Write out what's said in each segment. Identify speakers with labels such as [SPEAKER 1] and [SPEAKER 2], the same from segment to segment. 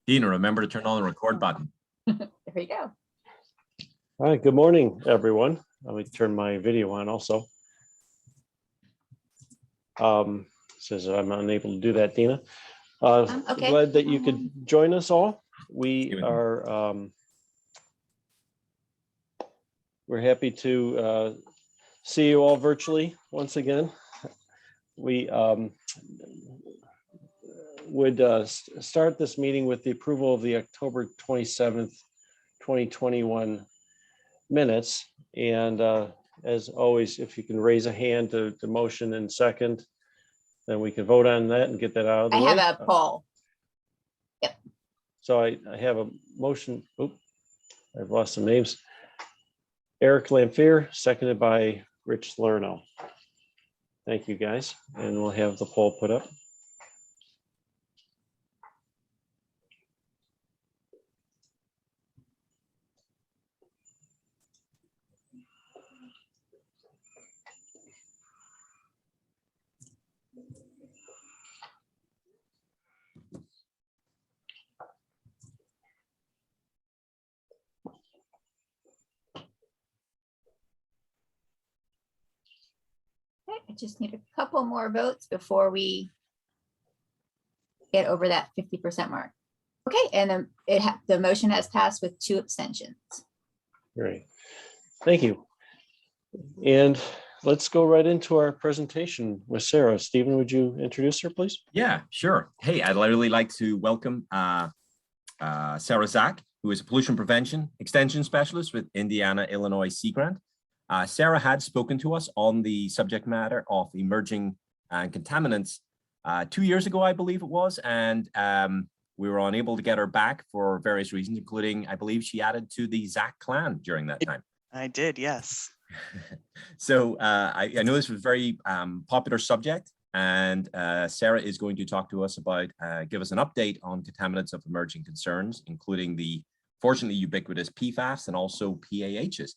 [SPEAKER 1] Dina, remember to turn on the record button.
[SPEAKER 2] There you go.
[SPEAKER 3] All right, good morning, everyone. Let me turn my video on also. Says I'm unable to do that, Dina.
[SPEAKER 2] Okay.
[SPEAKER 3] Glad that you could join us all. We are we're happy to see you all virtually once again. We would start this meeting with the approval of the October 27th, 2021 minutes. And as always, if you can raise a hand to motion and second, then we can vote on that and get that out of the way.
[SPEAKER 2] I have a poll. Yep.
[SPEAKER 3] So I have a motion. Oops, I've lost some names. Eric Lamphere, seconded by Rich Lerno. Thank you, guys. And we'll have the poll put up.
[SPEAKER 2] I just need a couple more votes before we get over that 50% mark. Okay, and the motion has passed with 2 abstentions.
[SPEAKER 3] Great, thank you. And let's go right into our presentation with Sarah. Stephen, would you introduce her, please?
[SPEAKER 1] Yeah, sure. Hey, I'd really like to welcome Sarah Zack, who is a pollution prevention extension specialist with Indiana, Illinois Sea Grant. Sarah had spoken to us on the subject matter of emerging contaminants 2 years ago, I believe it was, and we were unable to get her back for various reasons, including, I believe she added to the Zack clan during that time.
[SPEAKER 4] I did, yes.
[SPEAKER 1] So I know this was a very popular subject, and Sarah is going to talk to us about, give us an update on contaminants of emerging concerns, including the fortunately ubiquitous PFAS and also PAHs.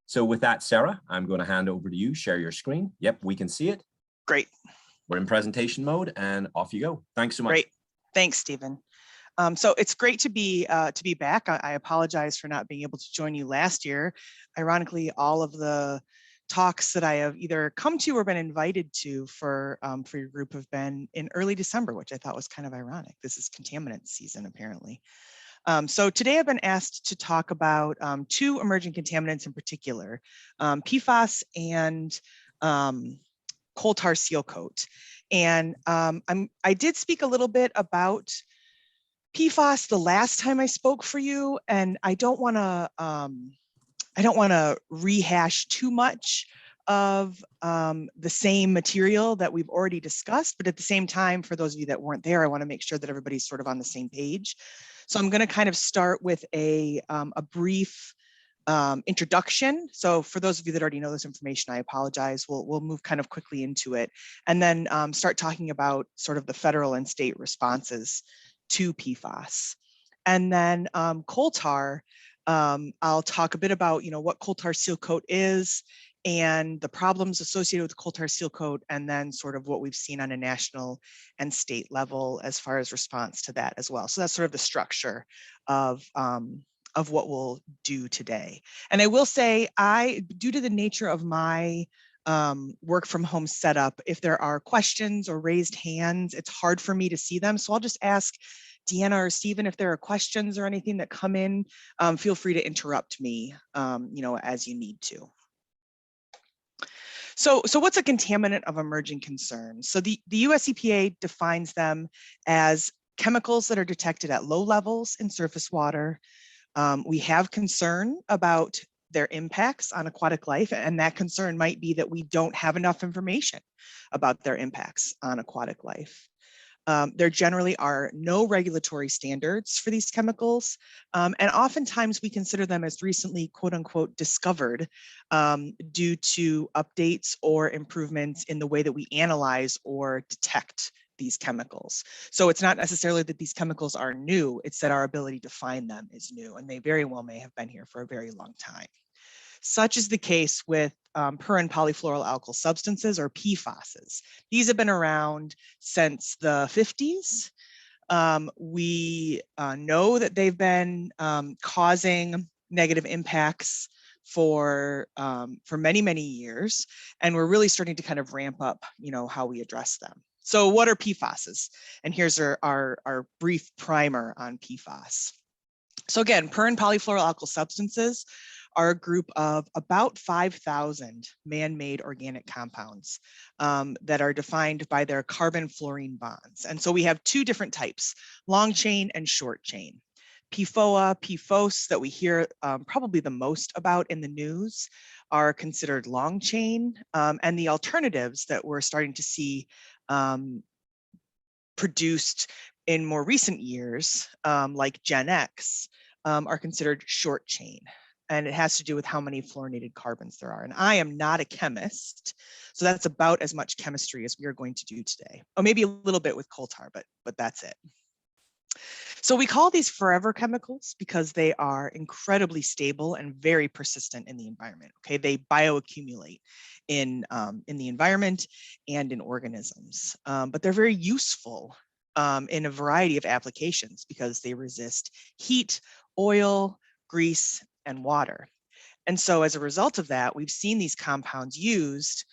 [SPEAKER 1] So with that, Sarah, I'm going to hand over to you. Share your screen. Yep, we can see it.
[SPEAKER 4] Great.
[SPEAKER 1] We're in presentation mode, and off you go. Thanks so much.
[SPEAKER 4] Great. Thanks, Stephen. So it's great to be back. I apologize for not being able to join you last year. Ironically, all of the talks that I have either come to or been invited to for your group have been in early December, which I thought was kind of ironic. This is contaminant season, apparently. So today I've been asked to talk about 2 emerging contaminants in particular, PFAS and coal tar seal coat. And I did speak a little bit about PFAS the last time I spoke for you, and I don't want to rehash too much of the same material that we've already discussed, but at the same time, for those of you that weren't there, I want to make sure that everybody's sort of on the same page. So I'm going to kind of start with a brief introduction. So for those of you that already know this information, I apologize. We'll move kind of quickly into it, and then start talking about sort of the federal and state responses to PFAS. And then coal tar, I'll talk a bit about what coal tar seal coat is and the problems associated with coal tar seal coat, and then sort of what we've seen on a national and state level as far as response to that as well. So that's sort of the structure of what we'll do today. And I will say, due to the nature of my work from home setup, if there are questions or raised hands, it's hard for me to see them. So I'll just ask Deanna or Stephen, if there are questions or anything that come in, feel free to interrupt me, as you need to. So what's a contaminant of emerging concern? So the US EPA defines them as chemicals that are detected at low levels in surface water. We have concern about their impacts on aquatic life, and that concern might be that we don't have enough information about their impacts on aquatic life. There generally are no regulatory standards for these chemicals, and oftentimes we consider them as recently, quote unquote, discovered due to updates or improvements in the way that we analyze or detect these chemicals. So it's not necessarily that these chemicals are new, it's that our ability to find them is new, and they very well may have been here for a very long time. Such is the case with per and polyfluoral alkyl substances, or PFASs. These have been around since the 50s. We know that they've been causing negative impacts for many, many years, and we're really starting to kind of ramp up, how we address them. So what are PFASs? And here's our brief primer on PFAS. So again, per and polyfluoroalkyl substances are a group of about 5,000 man-made organic compounds that are defined by their carbon-fluorine bonds. And so we have two different types, long chain and short chain. PFOA, PFOS that we hear probably the most about in the news are considered long chain, and the alternatives that we're starting to see produced in more recent years, like Gen X, are considered short chain. And it has to do with how many fluorinated carbons there are. And I am not a chemist, so that's about as much chemistry as we are going to do today. Or maybe a little bit with coal tar, but that's it. So we call these forever chemicals because they are incredibly stable and very persistent in the environment. Okay, they bioaccumulate in the environment and in organisms, but they're very useful in a variety of applications because they resist heat, oil, grease, and water. And so as a result of that, we've seen these compounds used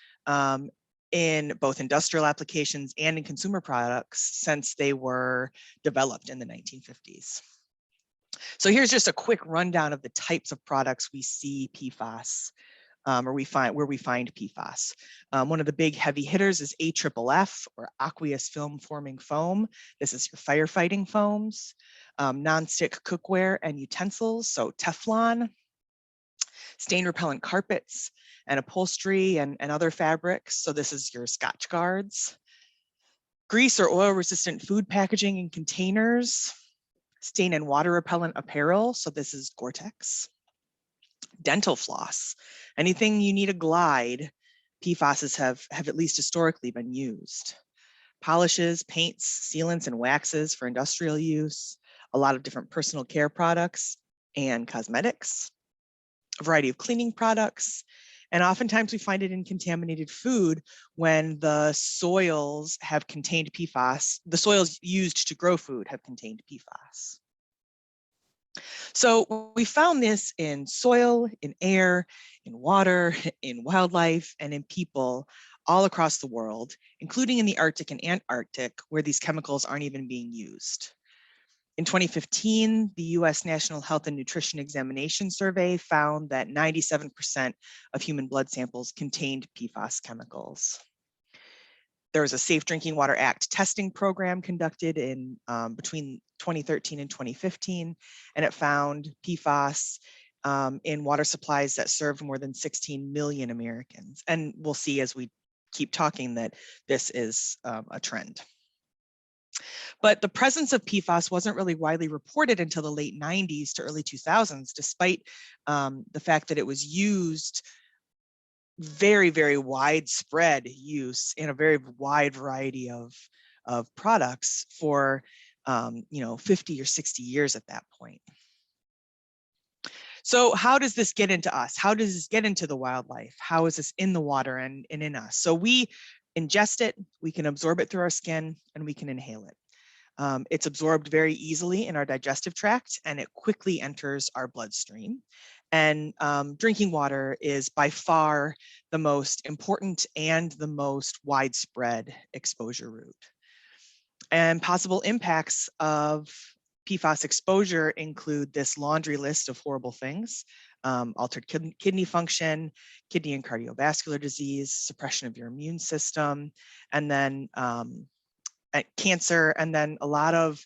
[SPEAKER 4] in both industrial applications and in consumer products since they were developed in the 1950s. So here's just a quick rundown of the types of products we see PFAS, where we find PFAS. One of the big heavy hitters is AFFF, or aqueous film forming foam. This is your firefighting foams, nonstick cookware and utensils, so Teflon, stain repellent carpets and upholstery and other fabrics. So this is your Scotch guards. Grease or oil resistant food packaging and containers, stain and water repellent apparel. So this is Gore-Tex. Dental floss, anything you need a glide, PFASs have at least historically been used. Polishes, paints, sealants, and waxes for industrial use, a lot of different personal care products and cosmetics, a variety of cleaning products, and oftentimes we find it in contaminated food when the soils have contained PFAS, the soils used to grow food have contained PFAS. So we found this in soil, in air, in water, in wildlife, and in people all across the world, including in the Arctic and Antarctic, where these chemicals aren't even being used. In 2015, the US National Health and Nutrition Examination Survey found that 97% of human blood samples contained PFAS chemicals. There was a Safe Drinking Water Act testing program conducted in between 2013 and 2015, and it found PFAS in water supplies that served more than 16 million Americans. And we'll see as we keep talking that this is a trend. But the presence of PFAS wasn't really widely reported until the late 90s to early 2000s, despite the fact that it was used very, very widespread use in a very wide variety of products for 50 or 60 years at that point. So how does this get into us? How does this get into the wildlife? How is this in the water and in us? So we ingest it, we can absorb it through our skin, and we can inhale it. It's absorbed very easily in our digestive tract, and it quickly enters our bloodstream. And drinking water is by far the most important and the most widespread exposure route. And possible impacts of PFAS exposure include this laundry list of horrible things: altered kidney function, kidney and cardiovascular disease, suppression of your immune system, and then cancer, and then a lot of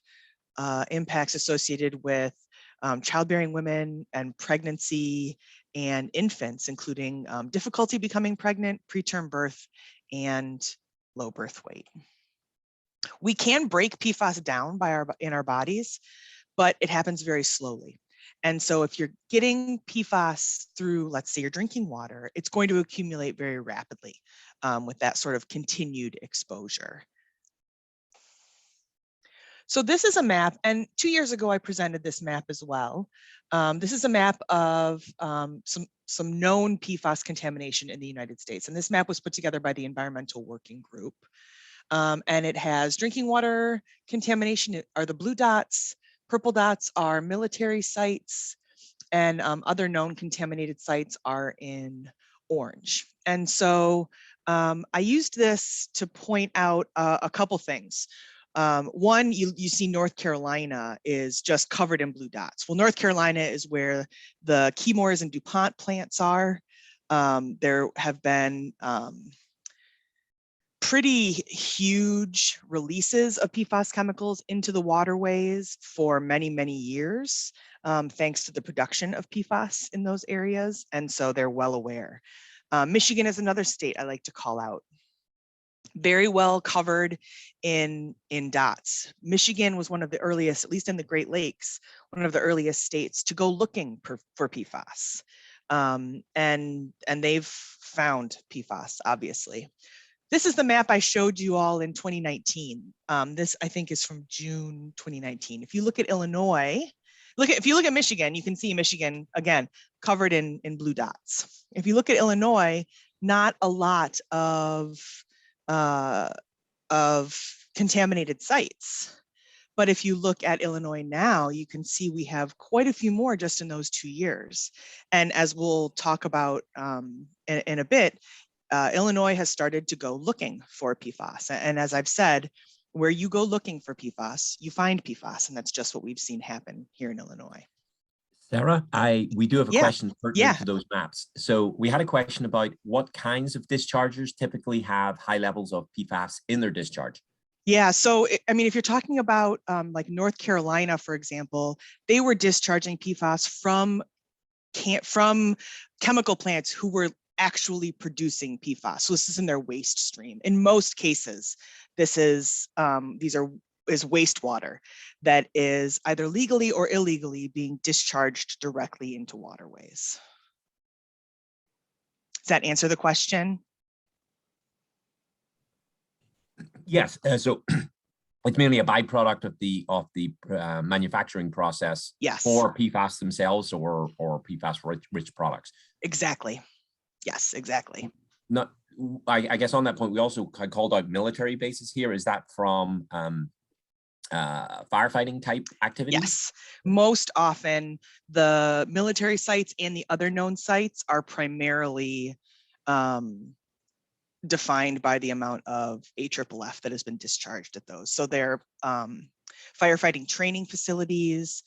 [SPEAKER 4] impacts associated with childbearing women and pregnancy and infants, including difficulty becoming pregnant, preterm birth, and low birth weight. We can break PFAS down in our bodies, but it happens very slowly. And so if you're getting PFAS through, let's say, your drinking water, it's going to accumulate very rapidly with that sort of continued exposure. So this is a map, and 2 years ago I presented this map as well. This is a map of some known PFAS contamination in the United States, and this map was put together by the Environmental Working Group. And it has drinking water contamination are the blue dots, purple dots are military sites, and other known contaminated sites are in orange. And so I used this to point out a couple things. One, you see North Carolina is just covered in blue dots. Well, North Carolina is where the Chemours and DuPont plants are. There have been pretty huge releases of PFAS chemicals into the waterways for many, many years, thanks to the production of PFAS in those areas. And so they're well aware. Michigan is another state I like to call out. Very well covered in dots. Michigan was one of the earliest, at least in the Great Lakes, one of the earliest states to go looking for PFAS. And they've found PFAS, obviously. This is the map I showed you all in 2019. This, I think, is from June 2019. If you look at Illinois, if you look at Michigan, you can see Michigan, again, covered in blue dots. If you look at Illinois, not a lot of contaminated sites. But if you look at Illinois now, you can see we have quite a few more just in those 2 years. And as we'll talk about in a bit, Illinois has started to go looking for PFAS. And as I've said, where you go looking for PFAS, you find PFAS, and that's just what we've seen happen here in Illinois.
[SPEAKER 1] Sarah, we do have a question pertinent to those maps. So we had a question about what kinds of dischargers typically have high levels of PFAS in their discharge.
[SPEAKER 4] Yeah, so I mean, if you're talking about like North Carolina, for example, they were discharging PFAS from chemical plants who were actually producing PFAS. So this is in their waste stream. In most cases, this is is wastewater that is either legally or illegally being discharged directly into waterways. Does that answer the question?
[SPEAKER 1] Yes. So it's mainly a byproduct of the manufacturing process.
[SPEAKER 4] Yes.
[SPEAKER 1] For PFAS themselves or PFAS rich products.
[SPEAKER 4] Exactly. Yes, exactly.
[SPEAKER 1] Not, I guess on that point, we also called out military bases here. Is that from firefighting type activities?
[SPEAKER 4] Yes, most often the military sites and the other known sites are primarily defined by the amount of AFFF that has been discharged at those. So they're firefighting training facilities,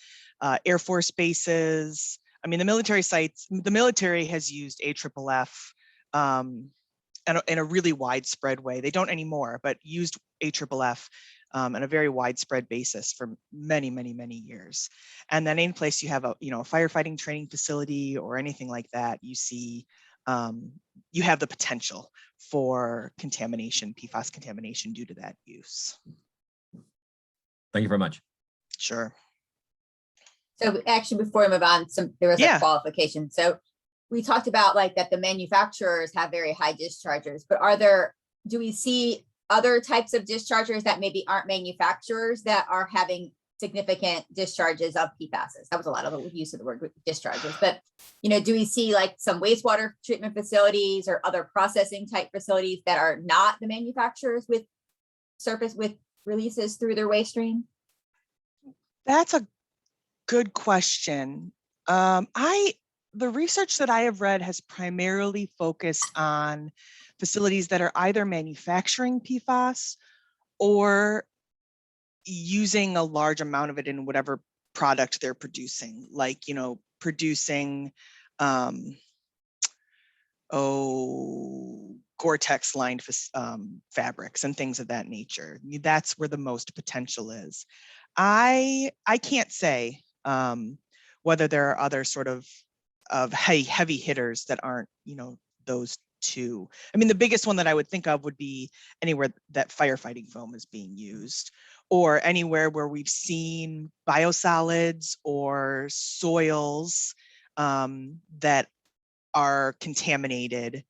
[SPEAKER 4] Air Force bases. I mean, the military sites, the military has used AFFF in a really widespread way. They don't anymore, but used AFFF on a very widespread basis for many, many, many years. And then any place you have a firefighting training facility or anything like that, you see you have the potential for contamination, PFAS contamination due to that use.
[SPEAKER 1] Thank you very much.
[SPEAKER 4] Sure.
[SPEAKER 2] So actually, before we move on, there was a qualification. So we talked about that the manufacturers have very high dischargers, but do we see other types of dischargers that maybe aren't manufacturers that are having significant discharges of PFAS? That was a lot of the use of the word discharges, but do we see some wastewater treatment facilities or other processing type facilities that are not the manufacturers with releases through their waste stream?
[SPEAKER 4] That's a good question. The research that I have read has primarily focused on facilities that are either manufacturing PFAS or using a large amount of it in whatever product they're producing, like, producing Gore-Tex lined fabrics and things of that nature. That's where the most potential is. I can't say whether there are other sort of heavy hitters that aren't, those two. I mean, the biggest one that I would think of would be anywhere that firefighting foam is being used, or anywhere where we've seen biosolids or soils that are contaminated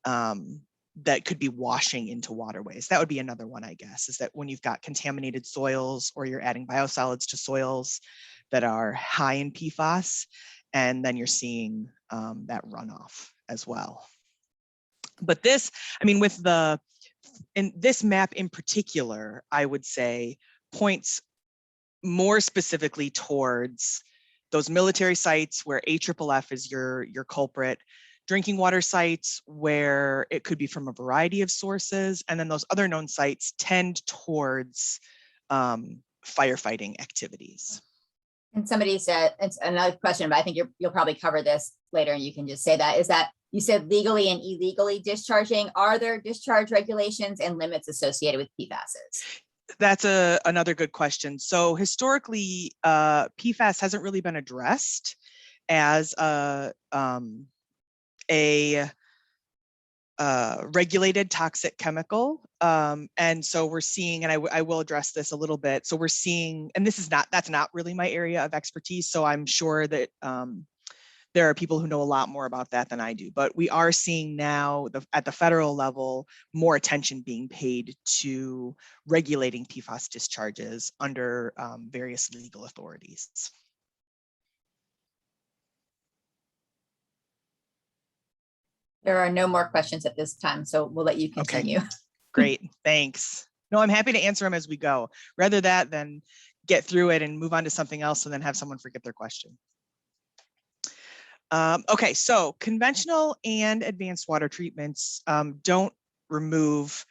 [SPEAKER 4] that could be washing into waterways. That would be another one, I guess, is that when you've got contaminated soils or you're adding biosolids to soils that are high in PFAS, and then you're seeing that runoff as well. But this, I mean, with the and this map in particular, I would say, points more specifically towards those military sites where AFFF is your culprit, drinking water sites where it could be from a variety of sources, and then those other known sites tend towards firefighting activities.
[SPEAKER 2] And somebody said, it's another question, but I think you'll probably cover this later and you can just say that, is that you said legally and illegally discharging. Are there discharge regulations and limits associated with PFASs?
[SPEAKER 4] That's another good question. So historically, PFAS hasn't really been addressed as a regulated toxic chemical. And so we're seeing, and I will address this a little bit. So we're seeing, and that's not really my area of expertise. So I'm sure that there are people who know a lot more about that than I do, but we are seeing now at the federal level, more attention being paid to regulating PFAS discharges under various legal authorities.
[SPEAKER 2] There are no more questions at this time, so we'll let you continue.
[SPEAKER 4] Okay. Great, thanks. No, I'm happy to answer them as we go. Rather that than get through it and move on to something else and then have someone forget their question. Okay, so conventional and advanced water treatments don't remove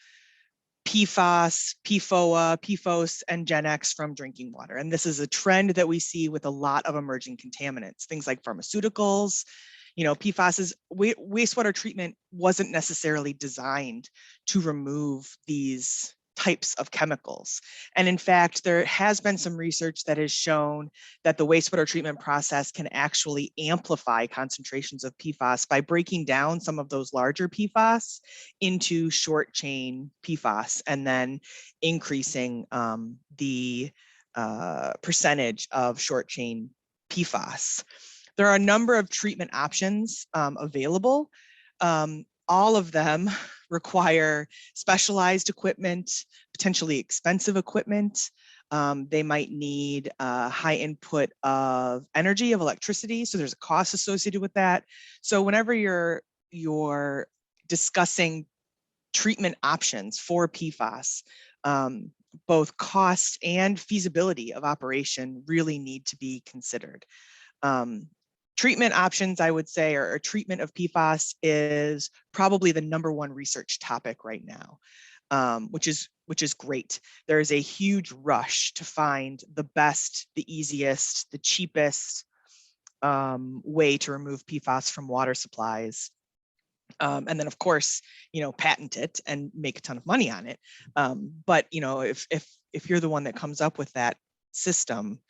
[SPEAKER 4] PFAS, PFOA, PFOS, and Gen X from drinking water. And this is a trend that we see with a lot of emerging contaminants, things like pharmaceuticals. You know, PFAS wastewater treatment wasn't necessarily designed to remove these types of chemicals. And in fact, there has been some research that has shown that the wastewater treatment process can actually amplify concentrations of PFAS by breaking down some of those larger PFAS into short chain PFAS and then increasing the percentage of short chain PFAS. There are a number of treatment options available. All of them require specialized equipment, potentially expensive equipment. They might need high input of energy, of electricity. So there's a cost associated with that. So whenever you're discussing treatment options for PFAS, both cost and feasibility of operation really need to be considered. Treatment options, I would say, or treatment of PFAS is probably the #1 research topic right now, which is great. There is a huge rush to find the best, the easiest, the cheapest way to remove PFAS from water supplies. And then, of course, patent it and make a ton of money on it. But if you're the one that comes up with that system,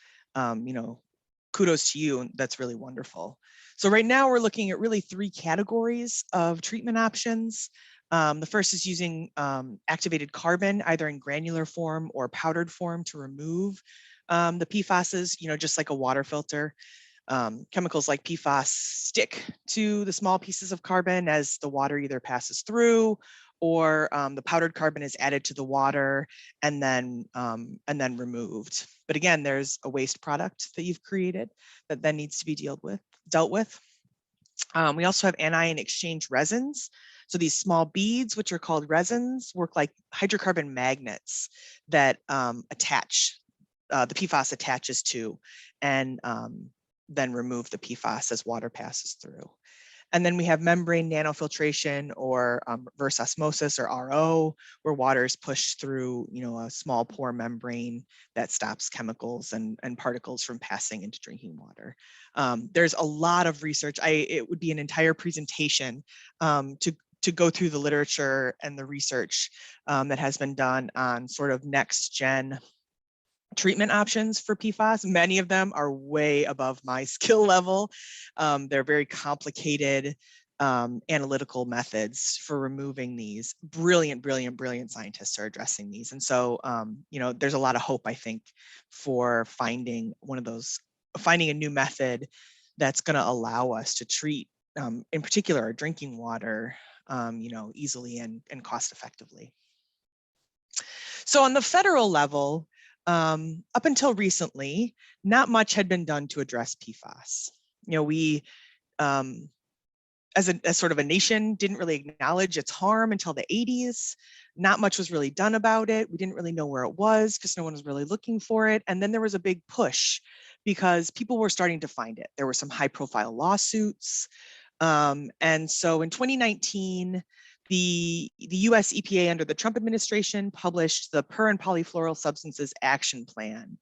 [SPEAKER 4] kudos to you, and that's really wonderful. So right now we're looking at really 3 categories of treatment options. The first is using activated carbon, either in granular form or powdered form, to remove the PFASs, just like a water filter. Chemicals like PFAS stick to the small pieces of carbon as the water either passes through, or the powdered carbon is added to the water and then removed. But again, there's a waste product that you've created that then needs to be dealt with. We also have anion exchange resins. So these small beads, which are called resins, work like hydrocarbon magnets that the PFAS attaches to, and then remove the PFAS as water passes through. And then we have membrane nanofiltration, or reverse osmosis, or RO, where water is pushed through, a small pore membrane that stops chemicals and particles from passing into drinking water. There's a lot of research. It would be an entire presentation to go through the literature and the research that has been done on sort of next gen treatment options for PFAS. Many of them are way above my skill level. They're very complicated analytical methods for removing these. Brilliant scientists are addressing these. And so, there's a lot of hope, I think, for finding a new method that's going to allow us to treat, in particular, our drinking water, easily and cost effectively. So on the federal level, up until recently, not much had been done to address PFAS. We as sort of a nation, didn't really acknowledge its harm until the 80s. Not much was really done about it. We didn't really know where it was because no one was really looking for it. And then there was a big push because people were starting to find it. There were some high profile lawsuits. And so in 2019, the US EPA under the Trump administration published the Per and Polyfluoral Substances Action Plan,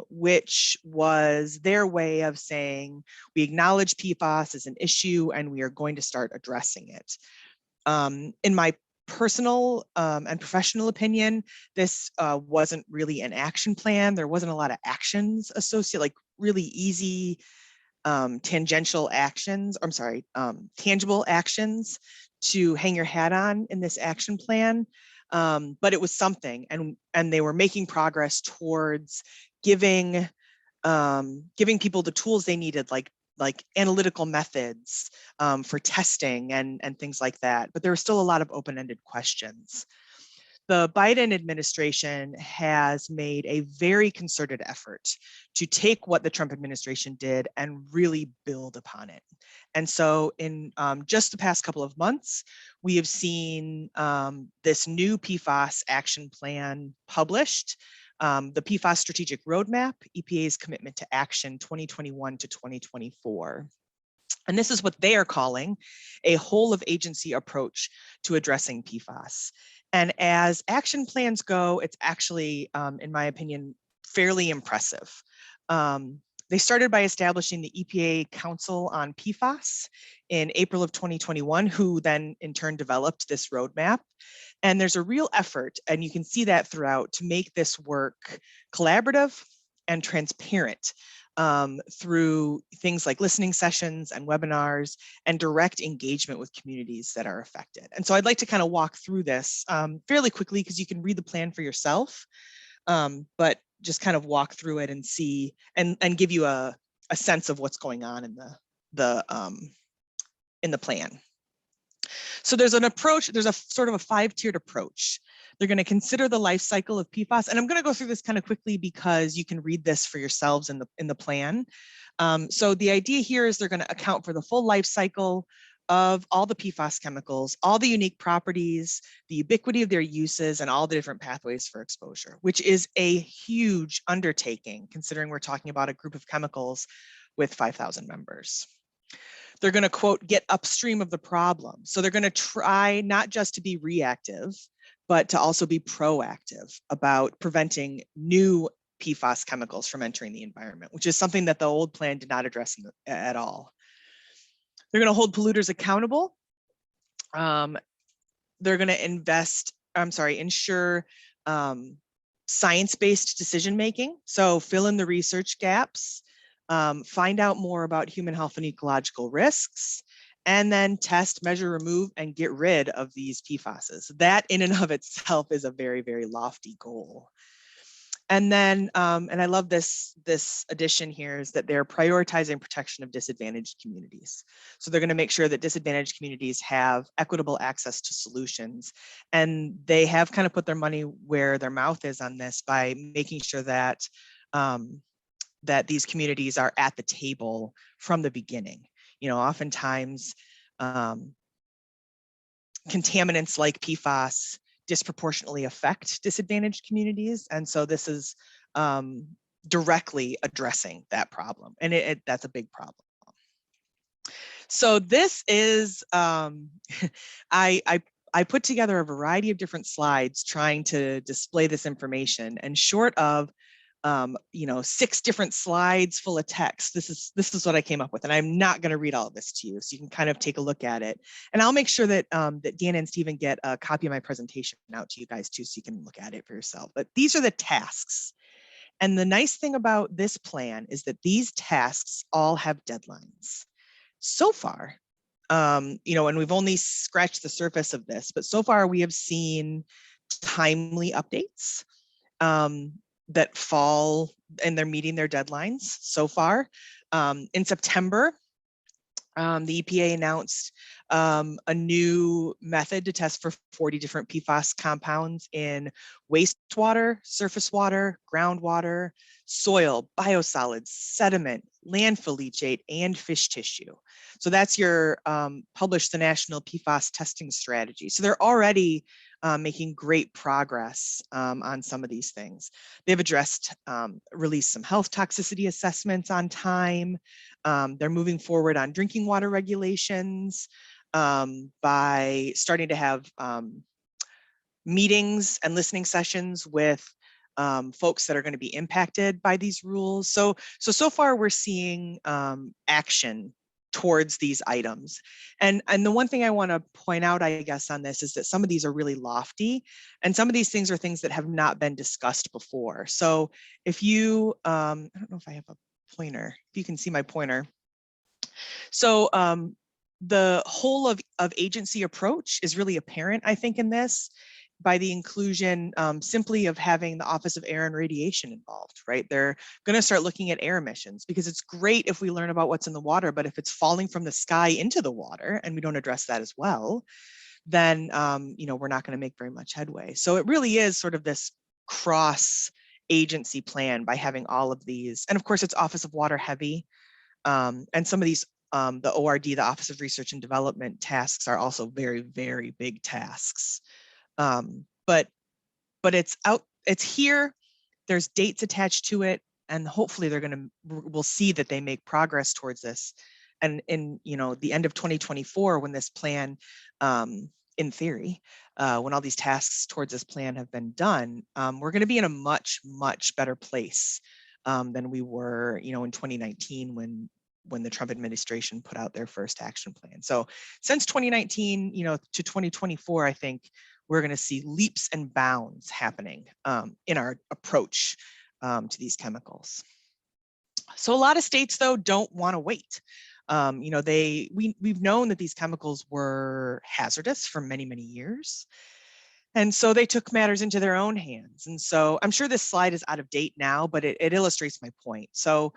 [SPEAKER 4] which was their way of saying, we acknowledge PFAS as an issue and we are going to start addressing it. In my personal and professional opinion, this wasn't really an action plan. There wasn't a lot of actions associated, like really easy tangible actions to hang your hat on in this action plan. But it was something, and they were making progress towards giving people the tools they needed, like analytical methods for testing and things like that. But there were still a lot of open-ended questions. The Biden administration has made a very concerted effort to take what the Trump administration did and really build upon it. And so in just the past couple of months, we have seen this new PFAS action plan published, the PFAS Strategic Roadmap, EPA's Commitment to Action 2021 to 2024. And this is what they are calling a whole of agency approach to addressing PFAS. And as action plans go, it's actually, in my opinion, fairly impressive. They started by establishing the EPA Council on PFAS in April of 2021, who then in turn developed this roadmap. And there's a real effort, and you can see that throughout, to make this work collaborative and transparent through things like listening sessions and webinars and direct engagement with communities that are affected. And so I'd like to kind of walk through this fairly quickly because you can read the plan for yourself, but just kind of walk through it and see and give you a sense of what's going on in the plan. So there's an approach, there's a sort of a 5-tiered approach. They're going to consider the life cycle of PFAS, and I'm going to go through this kind of quickly because you can read this for yourselves in the plan. So the idea here is they're going to account for the full life cycle of all the PFAS chemicals, all the unique properties, the ubiquity of their uses, and all the different pathways for exposure, which is a huge undertaking considering we're talking about a group of chemicals with 5,000 members. They're going to, quote, get upstream of the problem. So they're going to try not just to be reactive, but to also be proactive about preventing new PFAS chemicals from entering the environment, which is something that the old plan did not address at all. They're going to hold polluters accountable. They're going to ensure science-based decision-making. So fill in the research gaps, find out more about human health and ecological risks, and then test, measure, remove, and get rid of these PFASs. That in and of itself is a very, very lofty goal. And then, and I love this addition here, is that they're prioritizing protection of disadvantaged communities. So they're going to make sure that disadvantaged communities have equitable access to solutions. And they have kind of put their money where their mouth is on this by making sure that, that these communities are at the table from the beginning. You know, oftentimes contaminants like PFAS disproportionately affect disadvantaged communities. And so this is directly addressing that problem. And that's a big problem. So this is, I put together a variety of different slides trying to display this information, and short of 6 different slides full of text. This is what I came up with, and I'm not going to read all of this to you, so you can kind of take a look at it. And I'll make sure that that Deanna and Stephen get a copy of my presentation out to you guys too, so you can look at it for yourself. But these are the tasks. And the nice thing about this plan is that these tasks all have deadlines. So far, and we've only scratched the surface of this, but so far we have seen timely updates that fall, and they're meeting their deadlines so far. In September, the EPA announced a new method to test for 40 different PFAS compounds in wastewater, surface water, groundwater, soil, biosolids, sediment, landfill leachate, and fish tissue. So that's your published the National PFAS Testing Strategy. So they're already making great progress on some of these things. They've released some health toxicity assessments on time. They're moving forward on drinking water regulations by starting to have meetings and listening sessions with folks that are going to be impacted by these rules. So far we're seeing action towards these items. And the one thing I want to point out, I guess, on this is that some of these are really lofty, and some of these things are things that have not been discussed before. So if you, I don't know if I have a pointer, if you can see my pointer. So the whole of agency approach is really apparent, I think, in this, by the inclusion simply of having the Office of Air and Radiation involved, right? They're going to start looking at air emissions, because it's great if we learn about what's in the water, but if it's falling from the sky into the water and we don't address that as well, then we're not going to make very much headway. So it really is sort of this cross agency plan by having all of these. And of course, it's Office of Water heavy. And some of these, the ORD, the Office of Research and Development tasks are also very, very big tasks. But it's here, there's dates attached to it, and hopefully we'll see that they make progress towards this. And in, the end of 2024, when this plan, in theory, when all these tasks towards this plan have been done, we're going to be in a much, much better place than we were, in 2019 when the Trump administration put out their first action plan. So since 2019, to 2024, I think we're going to see leaps and bounds happening in our approach to these chemicals. So a lot of states, though, don't want to wait. We've known that these chemicals were hazardous for many, many years. And so they took matters into their own hands. And so I'm sure this slide is out of date now, but it illustrates my point. So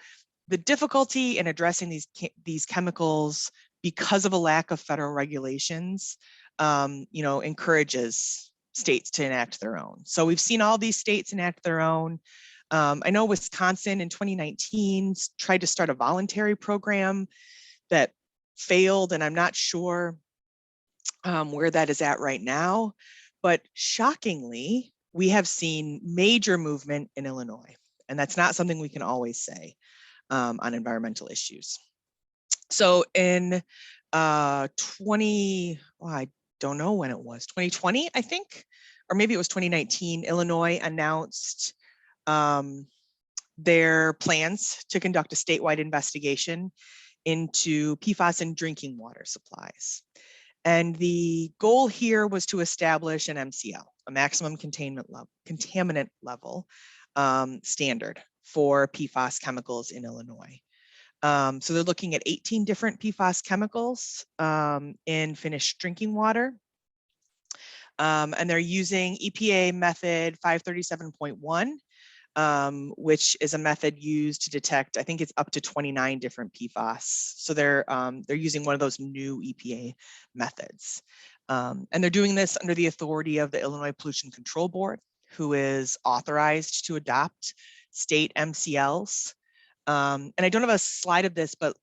[SPEAKER 4] the difficulty in addressing these chemicals because of a lack of federal regulations, encourages states to enact their own. So we've seen all these states enact their own. I know Wisconsin in 2019 tried to start a voluntary program that failed, and I'm not sure where that is at right now. But shockingly, we have seen major movement in Illinois, and that's not something we can always say on environmental issues. So in I don't know when it was, 2020, I think, or maybe it was 2019, Illinois announced their plans to conduct a statewide investigation into PFAS in drinking water supplies. And the goal here was to establish an MCL, a maximum contaminant level standard for PFAS chemicals in Illinois. So they're looking at 18 different PFAS chemicals in finished drinking water. And they're using EPA method 537.1, which is a method used to detect, I think it's up to 29 different PFAS. So they're using one of those new EPA methods. And they're doing this under the authority of the Illinois Pollution Control Board, who is authorized to adopt state MCLs. And I don't have a slide of this, but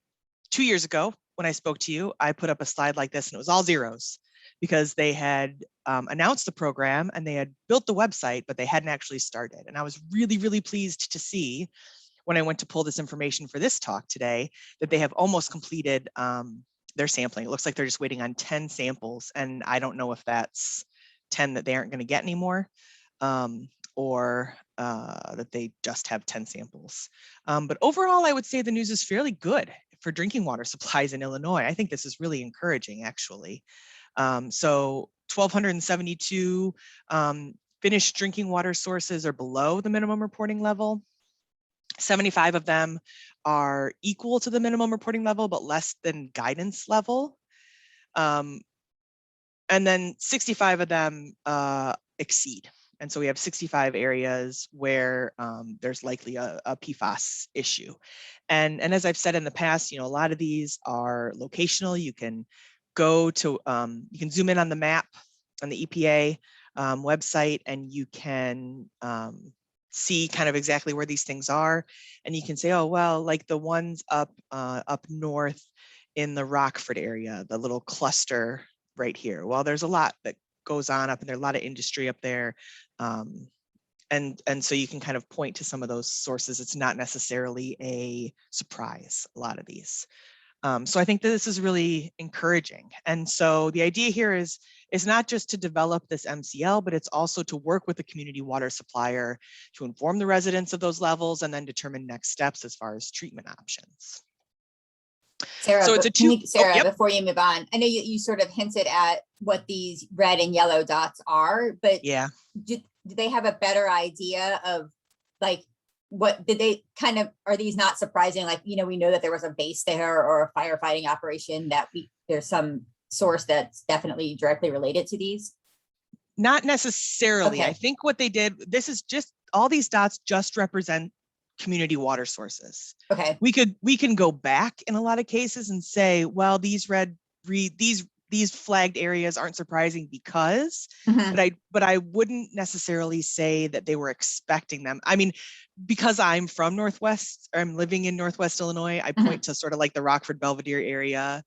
[SPEAKER 4] 2 years ago, when I spoke to you, I put up a slide like this, and it was all zeros because they had announced the program and they had built the website, but they hadn't actually started. And I was really, really pleased to see when I went to pull this information for this talk today that they have almost completed their sampling. It looks like they're just waiting on 10 samples, and I don't know if that's 10 that they aren't going to get anymore, or that they just have 10 samples. But overall, I would say the news is fairly good for drinking water supplies in Illinois. I think this is really encouraging, actually. So 1,272 finished drinking water sources are below the minimum reporting level. 75 of them are equal to the minimum reporting level, but less than guidance level. And then 65 of them exceed. And so we have 65 areas where there's likely a PFAS issue. And as I've said in the past, a lot of these are locational. You can go to, you can zoom in on the map on the EPA website, and you can see kind of exactly where these things are. And you can say, oh, well, like the ones up north in the Rockford area, the little cluster right here. Well, there's a lot that goes on up, and there's a lot of industry up there. And so you can kind of point to some of those sources. It's not necessarily a surprise, a lot of these. So I think that this is really encouraging. And so the idea here is not just to develop this MCL, but it's also to work with the community water supplier to inform the residents of those levels and then determine next steps as far as treatment options.
[SPEAKER 2] Sarah,
[SPEAKER 4] so it's a
[SPEAKER 2] before you move on, I know you sort of hinted at what these red and yellow dots are, but
[SPEAKER 4] yeah,
[SPEAKER 2] do they have a better idea of like, what did they kind of, are these not surprising? Like, you know, we know that there was a base there or a firefighting operation, that there's some source that's definitely directly related to these?
[SPEAKER 4] Not necessarily.
[SPEAKER 2] Okay.
[SPEAKER 4] I think what they did, this is just, all these dots just represent community water sources.
[SPEAKER 2] Okay.
[SPEAKER 4] We can go back in a lot of cases and say, well, these flagged areas aren't surprising because, but I wouldn't necessarily say that they were expecting them. I mean, because I'm from Northwest, or I'm living in Northwest Illinois, I point to sort of like the Rockford Belvedere area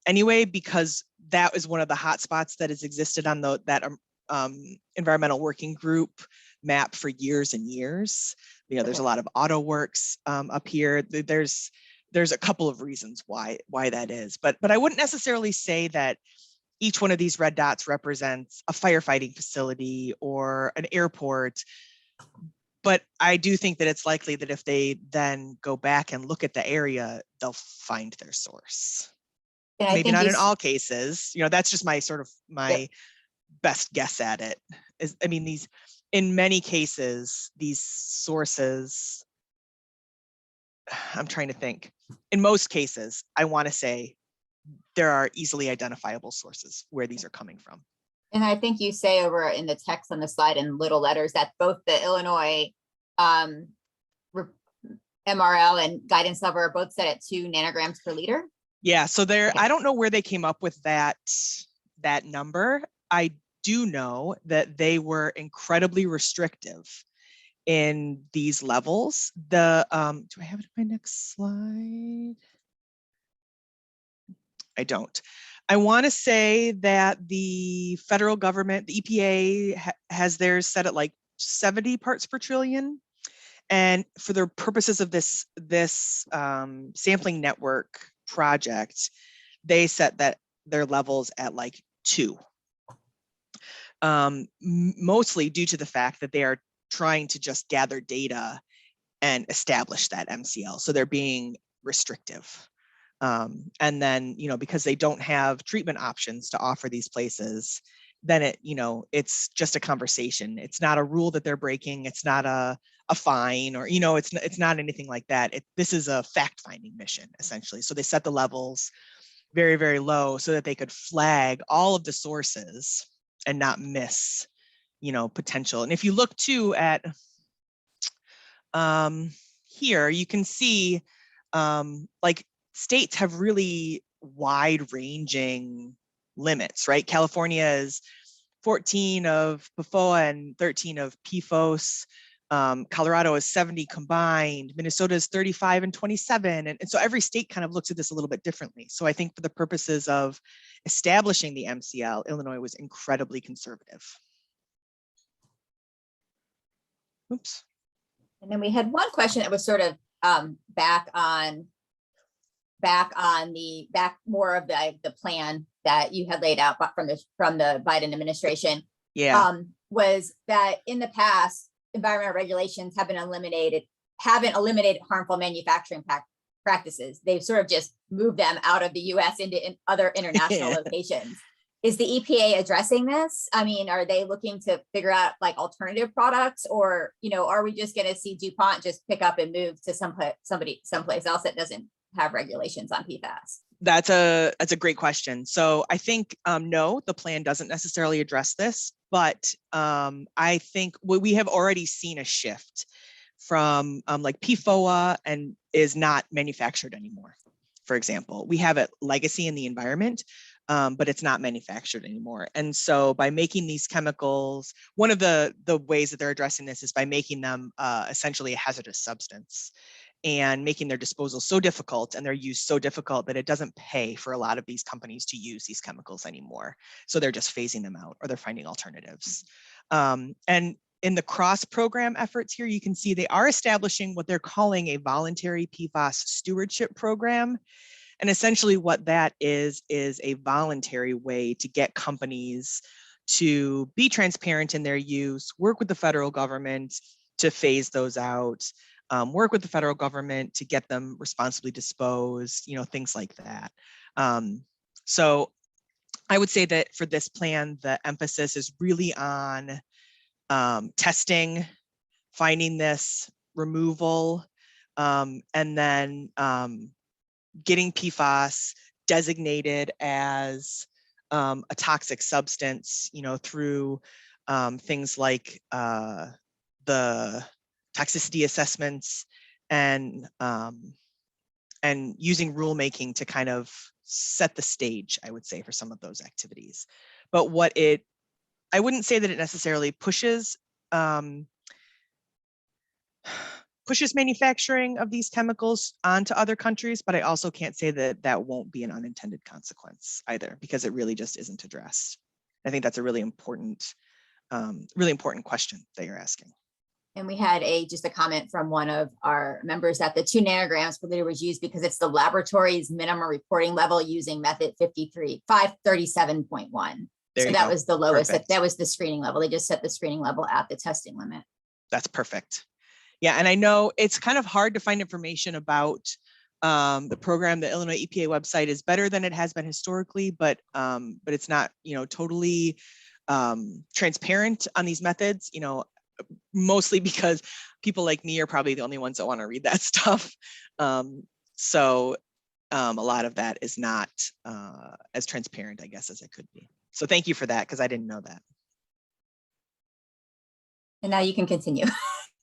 [SPEAKER 4] anyway, because that is one of the hot spots that has existed on that environmental working group map for years and years. You know, there's a lot of auto works up here. There's a couple of reasons why that is, but I wouldn't necessarily say that each one of these red dots represents a firefighting facility or an airport. But I do think that it's likely that if they then go back and look at the area, they'll find their source.
[SPEAKER 2] And
[SPEAKER 4] maybe not in all cases. You know, that's just my sort of best guess at it. I mean, in many cases, these sources, I'm trying to think. In most cases, I want to say there are easily identifiable sources where these are coming from.
[SPEAKER 2] And I think you say over in the text on the slide in little letters that both the Illinois MRL and guidance level are both set at 2 nanograms per liter.
[SPEAKER 4] Yeah, so I don't know where they came up with that number. I do know that they were incredibly restrictive in these levels. Do I have it in my next slide? I don't. I want to say that the federal government, the EPA, has theirs set at like 70 parts per trillion. And for the purposes of this sampling network project, they set that their levels at like 2. Mostly due to the fact that they are trying to just gather data and establish that MCL. So they're being restrictive. And then, you know, because they don't have treatment options to offer these places, then it's just a conversation. It's not a rule that they're breaking. It's not a fine, or, you know, it's not anything like that. This is a fact-finding mission, essentially. So they set the levels very, very low so that they could flag all of the sources and not miss, you know, potential. And if you look too at here, you can see like states have really wide-ranging limits, right? California is 14 of PFOA and 13 of PFOS. Colorado is 70 combined. Minnesota is 35 and 27. And so every state kind of looks at this a little bit differently. So I think for the purposes of establishing the MCL, Illinois was incredibly conservative. Oops.
[SPEAKER 2] And then we had one question that was sort of back more of the plan that you had laid out from the Biden administration.
[SPEAKER 4] Yeah.
[SPEAKER 2] Was that in the past, environmental regulations haven't eliminated harmful manufacturing practices. They've sort of just moved them out of the US into other international locations. Is the EPA addressing this? I mean, are they looking to figure out like alternative products, or, you know, are we just going to see DuPont just pick up and move to someplace else that doesn't have regulations on PFAS?
[SPEAKER 4] That's a great question. So I think, no, the plan doesn't necessarily address this, but I think we have already seen a shift from like PFOA and is not manufactured anymore for example. We have a legacy in the environment, but it's not manufactured anymore. And so by making these chemicals, one of the ways that they're addressing this is by making them essentially a hazardous substance and making their disposal so difficult and their use so difficult that it doesn't pay for a lot of these companies to use these chemicals anymore. So they're just phasing them out, or they're finding alternatives. And in the cross-program efforts here, you can see they are establishing what they're calling a voluntary PFAS stewardship program. And essentially what that is a voluntary way to get companies to be transparent in their use, work with the federal government to phase those out, work with the federal government to get them responsibly disposed, things like that. So I would say that for this plan, the emphasis is really on testing, finding this, removal, and then getting PFAS designated as a toxic substance, through things like the toxicity assessments and using rulemaking to kind of set the stage, I would say, for some of those activities. But I wouldn't say that it necessarily pushes manufacturing of these chemicals onto other countries, but I also can't say that that won't be an unintended consequence either, because it really just isn't addressed. I think that's a really important question that you're asking.
[SPEAKER 2] And we had just a comment from one of our members that the 2 nanograms per liter was used because it's the laboratory's minimum reporting level using method 537.1. So that was the lowest. That was the screening level. They just set the screening level at the testing limit. That's
[SPEAKER 4] perfect. Yeah, and I know it's kind of hard to find information about the program. The Illinois EPA website is better than it has been historically, but it's not, totally transparent on these methods, mostly because people like me are probably the only ones that want to read that stuff. So a lot of that is not as transparent, I guess, as it could be. So thank you for that, because I didn't know that.
[SPEAKER 2] And now you can continue.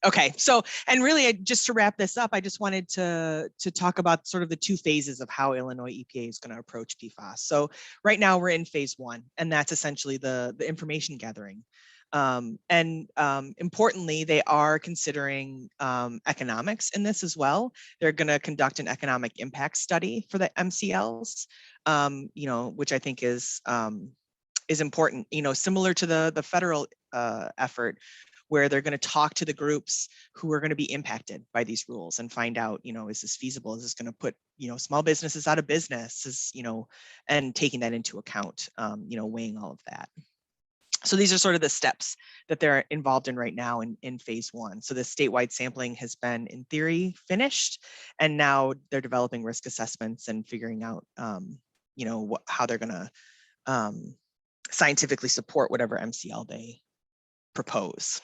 [SPEAKER 4] Okay, so, and really just to wrap this up, I just wanted to talk about sort of the 2 phases of how Illinois EPA is going to approach PFAS. So right now we're in phase 1, and that's essentially the information gathering. Importantly, they are considering economics in this as well. They're going to conduct an economic impact study for the MCLs, which I think is important, similar to the federal effort, where they're going to talk to the groups who are going to be impacted by these rules and find out, is this feasible? Is this going to put, small businesses out of business? And taking that into account, weighing all of that. So these are sort of the steps that they're involved in right now in phase 1. So the statewide sampling has been, in theory, finished, and now they're developing risk assessments and figuring out, how they're going to scientifically support whatever MCL they propose.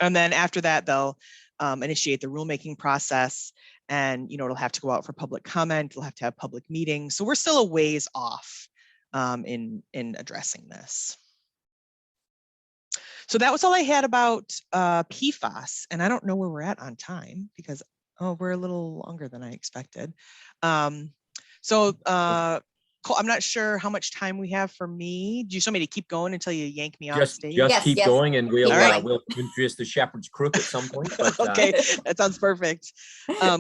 [SPEAKER 4] And then after that, they'll initiate the rulemaking process, and it'll have to go out for public comment. It'll have to have public meetings. So we're still a ways off in addressing this. So that was all I had about PFAS, and I don't know where we're at on time, because we're a little longer than I expected. Cole, I'm not sure how much time we have for me. Do you want me to keep going until you yank me off stage?
[SPEAKER 1] Just keep going, and we'll introduce the shepherd's crook at some point. But,
[SPEAKER 4] okay, that sounds perfect.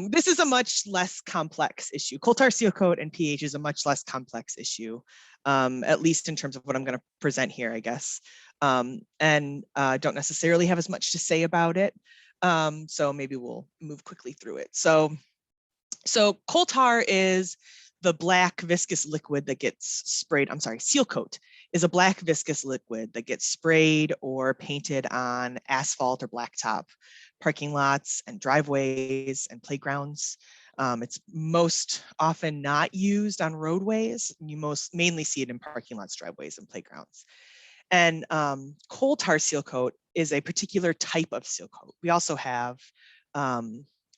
[SPEAKER 4] This is a much less complex issue. Coal tar seal coat and pH is a much less complex issue, at least in terms of what I'm going to present here, I guess. And don't necessarily have as much to say about it. So maybe we'll move quickly through it. So coal tar is the black viscous liquid that gets sprayed. Seal coat is a black viscous liquid that gets sprayed or painted on asphalt or blacktop parking lots and driveways and playgrounds. It's most often not used on roadways. You mainly see it in parking lots, driveways, and playgrounds. And coal tar seal coat is a particular type of seal coat. We also have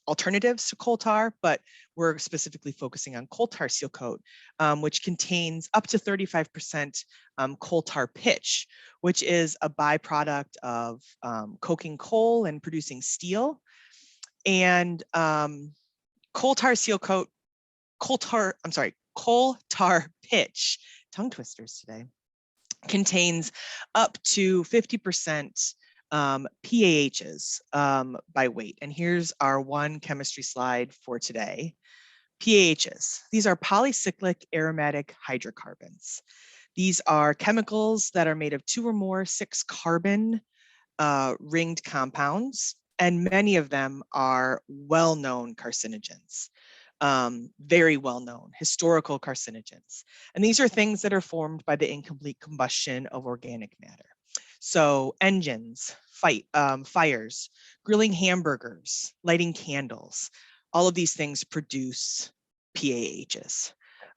[SPEAKER 4] alternatives to coal tar, but we're specifically focusing on coal tar seal coat, which contains up to 35% coal tar pitch, which is a byproduct of coking coal and producing steel. And coal tar seal coat coal tar pitch, tongue twisters today, contains up to 50% PAHs by weight. And here's our one chemistry slide for today. PAHs, these are polycyclic aromatic hydrocarbons. These are chemicals that are made of 2 or more 6-carbon ringed compounds, and many of them are well-known carcinogens. Very well-known historical carcinogens. And these are things that are formed by the incomplete combustion of organic matter. So engines, fires, grilling hamburgers, lighting candles, all of these things produce PAHs.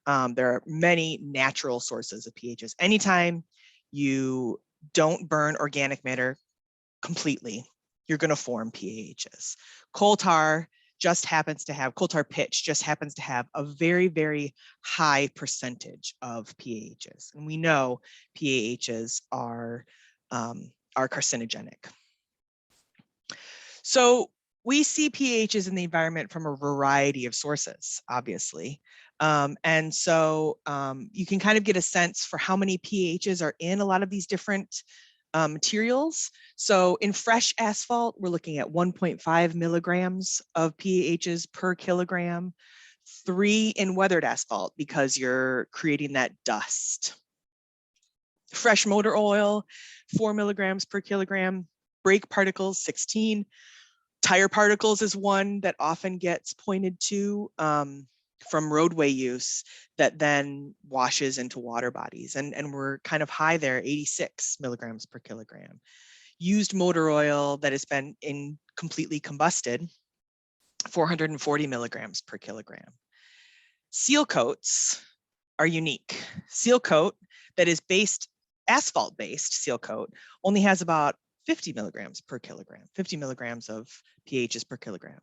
[SPEAKER 4] There are many natural sources of PAHs. Anytime you don't burn organic matter completely, you're going to form PAHs. Coal tar pitch just happens to have a very, very high percentage of PAHs. And we know PAHs are carcinogenic. So we see PAHs in the environment from a variety of sources, obviously. And so you can kind of get a sense for how many PAHs are in a lot of these different materials. So in fresh asphalt, we're looking at 1.5 milligrams of PAHs per kilogram, 3 in weathered asphalt because you're creating that dust. Fresh motor oil, 4 milligrams per kilogram, brake particles, 16. Tire particles is one that often gets pointed to from roadway use that then washes into water bodies. And we're kind of high there, 86 milligrams per kilogram. Used motor oil that has been completely combusted, 440 milligrams per kilogram. Seal coats are unique. Seal coat that is asphalt-based seal coat only has about 50 milligrams per kilogram, 50 milligrams of PAHs per kilogram.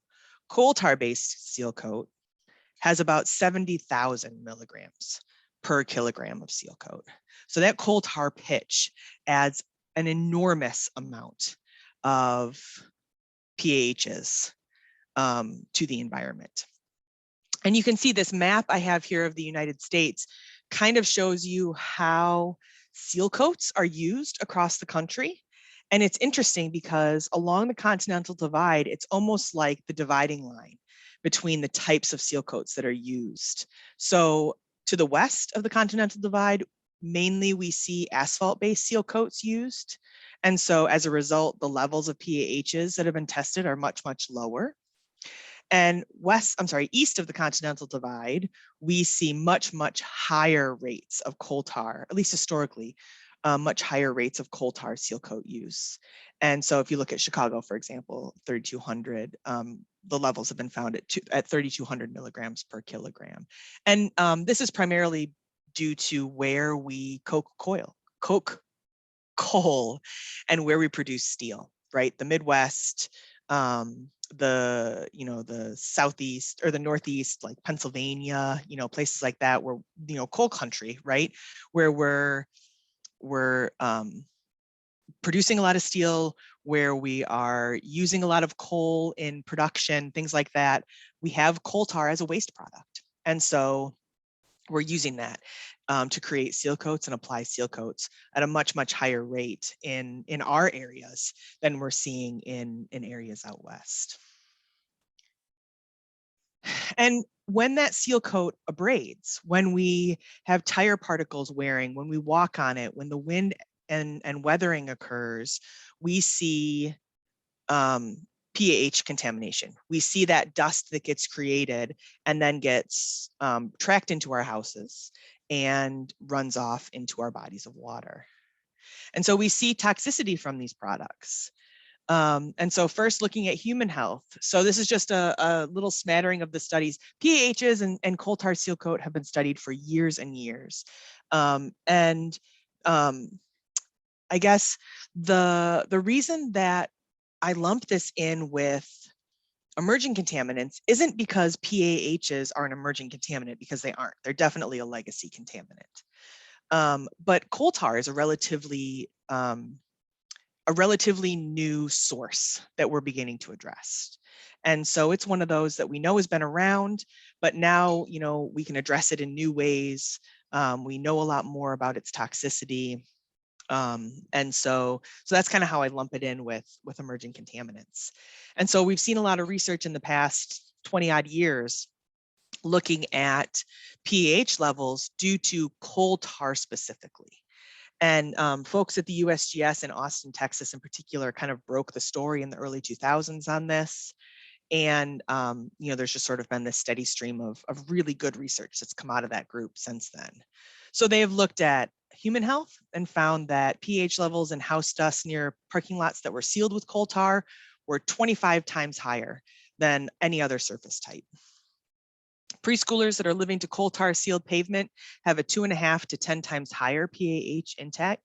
[SPEAKER 4] Coal tar-based seal coat has about 70,000 milligrams per kilogram of seal coat. So that coal tar pitch adds an enormous amount of PAHs to the environment. And you can see this map I have here of the United States kind of shows you how seal coats are used across the country. And it's interesting because along the Continental Divide, it's almost like the dividing line between the types of seal coats that are used. So to the west of the Continental Divide, mainly we see asphalt-based seal coats used. And so as a result, the levels of PAHs that have been tested are much, much lower. And east of the Continental Divide, we see much, much higher rates of coal tar, at least historically, much higher rates of coal tar seal coat use. And so if you look at Chicago, for example, 3,200, the levels have been found at 3,200 milligrams per kilogram. And this is primarily due to where we coke coal and where we produce steel, right? The Midwest, the Southeast or the Northeast, like Pennsylvania, places like that where, coal country, right? Where we're producing a lot of steel, where we are using a lot of coal in production, things like that. We have coal tar as a waste product. And so we're using that to create seal coats and apply seal coats at a much, much higher rate in our areas than we're seeing in areas out west. And when that seal coat abrades, when we have tire particles wearing, when we walk on it, when the wind and weathering occurs, we see PAH contamination. We see that dust that gets created and then gets tracked into our houses and runs off into our bodies of water. And so we see toxicity from these products. And so first looking at human health. So this is just a little smattering of the studies. PAHs and coal tar seal coat have been studied for years and years. I guess the reason that I lump this in with emerging contaminants isn't because PAHs are an emerging contaminant, because they aren't. They're definitely a legacy contaminant. But coal tar is a relatively a relatively new source that we're beginning to address. And so it's one of those that we know has been around, but now, you know, we can address it in new ways. We know a lot more about its toxicity. And so that's kind of how I lump it in with emerging contaminants. And so we've seen a lot of research in the past 20 odd years looking at PAH levels due to coal tar specifically. And folks at the USGS in Austin, Texas in particular, kind of broke the story in the early 2000s on this. And, you know, there's just sort of been this steady stream of really good research that's come out of that group since then. So they have looked at human health and found that pH levels in house dust near parking lots that were sealed with coal tar were 25 times higher than any other surface type. Preschoolers that are living to coal tar sealed pavement have a 2.5 to 10 times higher PAH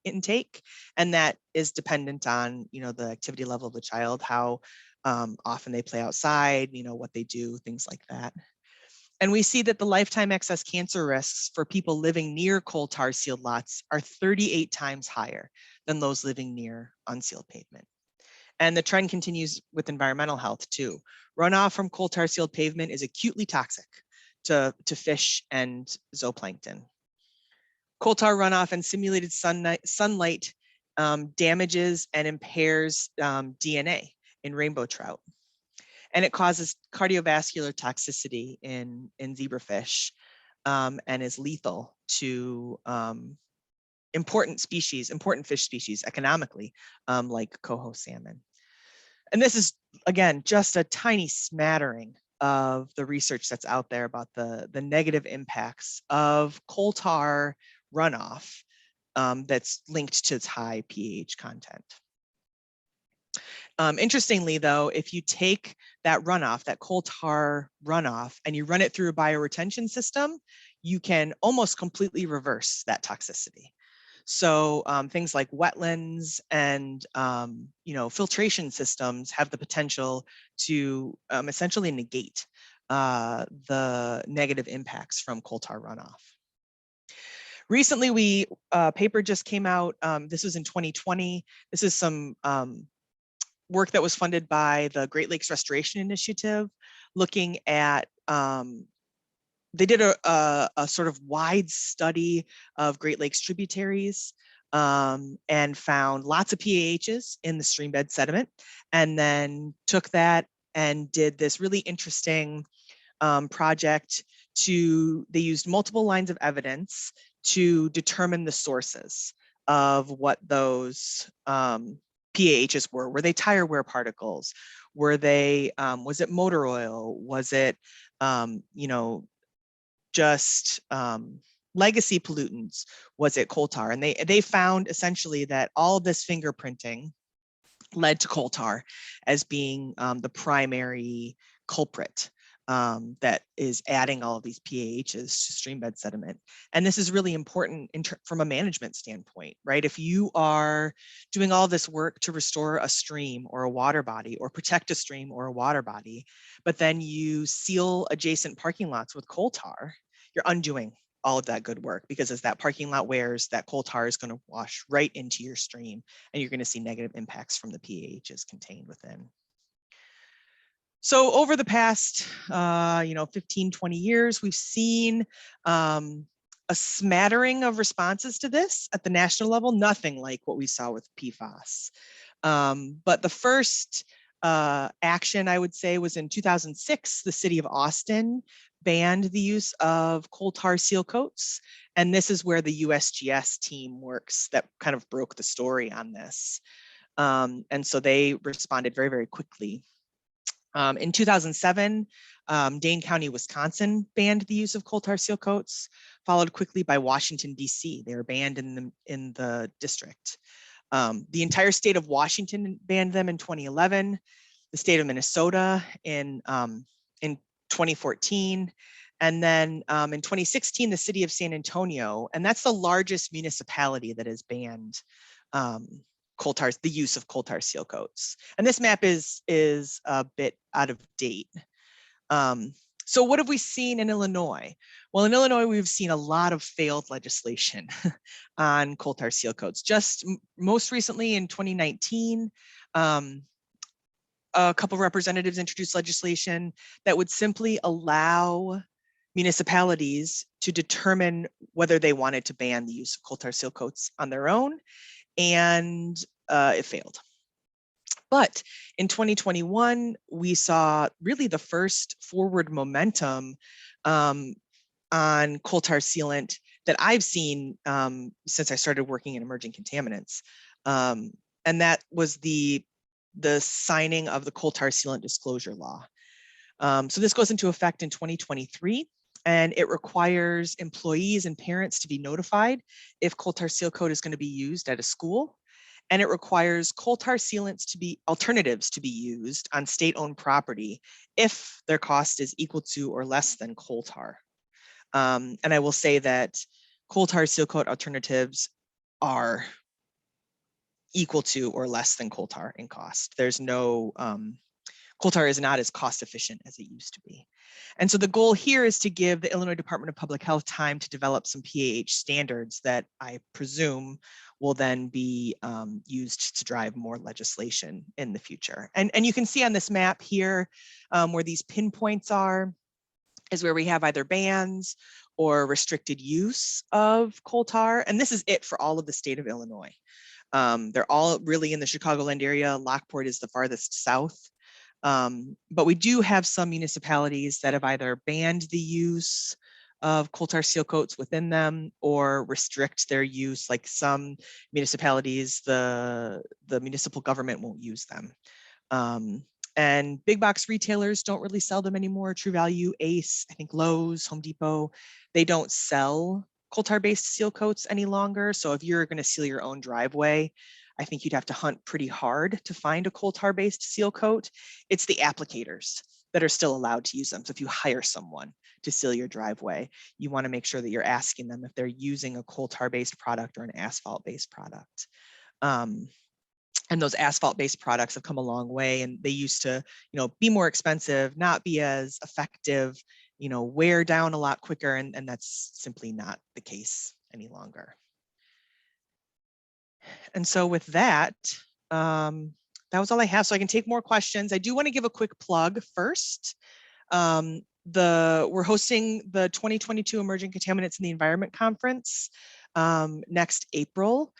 [SPEAKER 4] intake, and that is dependent on, you know, the activity level of the child, how often they play outside, you know, what they do, things like that. And we see that the lifetime excess cancer risks for people living near coal tar sealed lots are 38 times higher than those living near unsealed pavement. And the trend continues with environmental health too. Runoff from coal tar sealed pavement is acutely toxic to fish and zooplankton. Coal tar runoff and simulated sunlight damages and impairs DNA in rainbow trout. And it causes cardiovascular toxicity in zebrafish and is lethal to important fish species economically, like coho salmon. And this is, again, just a tiny smattering of the research that's out there about the negative impacts of coal tar runoff that's linked to its high pH content. Interestingly, though, if you take that runoff, that coal tar runoff, and you run it through a bioretention system, you can almost completely reverse that toxicity. So things like wetlands and you know, filtration systems have the potential to essentially negate the negative impacts from coal tar runoff. Recently, a paper just came out. This was in 2020. This is some work that was funded by the Great Lakes Restoration Initiative, looking at they did a sort of wide study of Great Lakes tributaries and found lots of PAHs in the stream bed sediment, and then took that and did this really interesting project they used multiple lines of evidence to determine the sources of what those PAHs were. Were they tire wear particles? Were they, was it motor oil? Was it, you know, just legacy pollutants? Was it coal tar? And they found essentially that all of this fingerprinting led to coal tar as being the primary culprit that is adding all of these PAHs to stream bed sediment. And this is really important from a management standpoint, right? If you are doing all this work to restore a stream or a water body or protect a stream or a water body, but then you seal adjacent parking lots with coal tar, you're undoing all of that good work, because as that parking lot wears, that coal tar is going to wash right into your stream, and you're going to see negative impacts from the PAHs contained within. So over the past, you know, 15, 20 years, we've seen a smattering of responses to this at the national level, nothing like what we saw with PFAS. But the first action, I would say, was in 2006. The city of Austin banned the use of coal tar seal coats. And this is where the USGS team works that kind of broke the story on this. And so they responded very, very quickly. In 2007, Dane County, Wisconsin banned the use of coal tar seal coats, followed quickly by Washington, DC. They were banned in the district. The entire state of Washington banned them in 2011, the state of Minnesota in 2014, and then in 2016, the city of San Antonio, and that's the largest municipality that has banned the use of coal tar seal coats. And this map is a bit out of date. So what have we seen in Illinois? Well, in Illinois, we've seen a lot of failed legislation on coal tar seal coats. Just most recently in 2019, a couple of representatives introduced legislation that would simply allow municipalities to determine whether they wanted to ban the use of coal tar seal coats on their own, and it failed. But in 2021, we saw really the first forward momentum on coal tar sealant that I've seen since I started working in emerging contaminants. And that was the signing of the coal tar sealant disclosure law. So this goes into effect in 2023, and it requires employees and parents to be notified if coal tar seal coat is going to be used at a school. And it requires coal tar sealants to be alternatives to be used on state-owned property if their cost is equal to or less than coal tar. And I will say that coal tar seal coat alternatives are equal to or less than coal tar in cost. There's no, coal tar is not as cost efficient as it used to be. And so the goal here is to give the Illinois Department of Public Health time to develop some PAH standards that I presume will then be used to drive more legislation in the future. And you can see on this map here where these pinpoints are is where we have either bans or restricted use of coal tar. And this is it for all of the state of Illinois. They're all really in the Chicagoland area. Lockport is the farthest south. But we do have some municipalities that have either banned the use of coal tar seal coats within them or restrict their use. Like some municipalities, the municipal government won't use them. And big box retailers don't really sell them anymore. True Value, Ace, I think Lowe's, Home Depot, they don't sell coal tar based seal coats any longer. So if you're going to seal your own driveway, I think you'd have to hunt pretty hard to find a coal tar based seal coat. It's the applicators that are still allowed to use them. So if you hire someone to seal your driveway, you want to make sure that you're asking them if they're using a coal tar based product or an asphalt based product. And those asphalt based products have come a long way, and they used to, be more expensive, not be as effective, wear down a lot quicker. And that's simply not the case any longer. And so with that, that was all I have. So I can take more questions. I do want to give a quick plug first. We're hosting the 2022 Emerging Contaminants in the Environment Conference next April,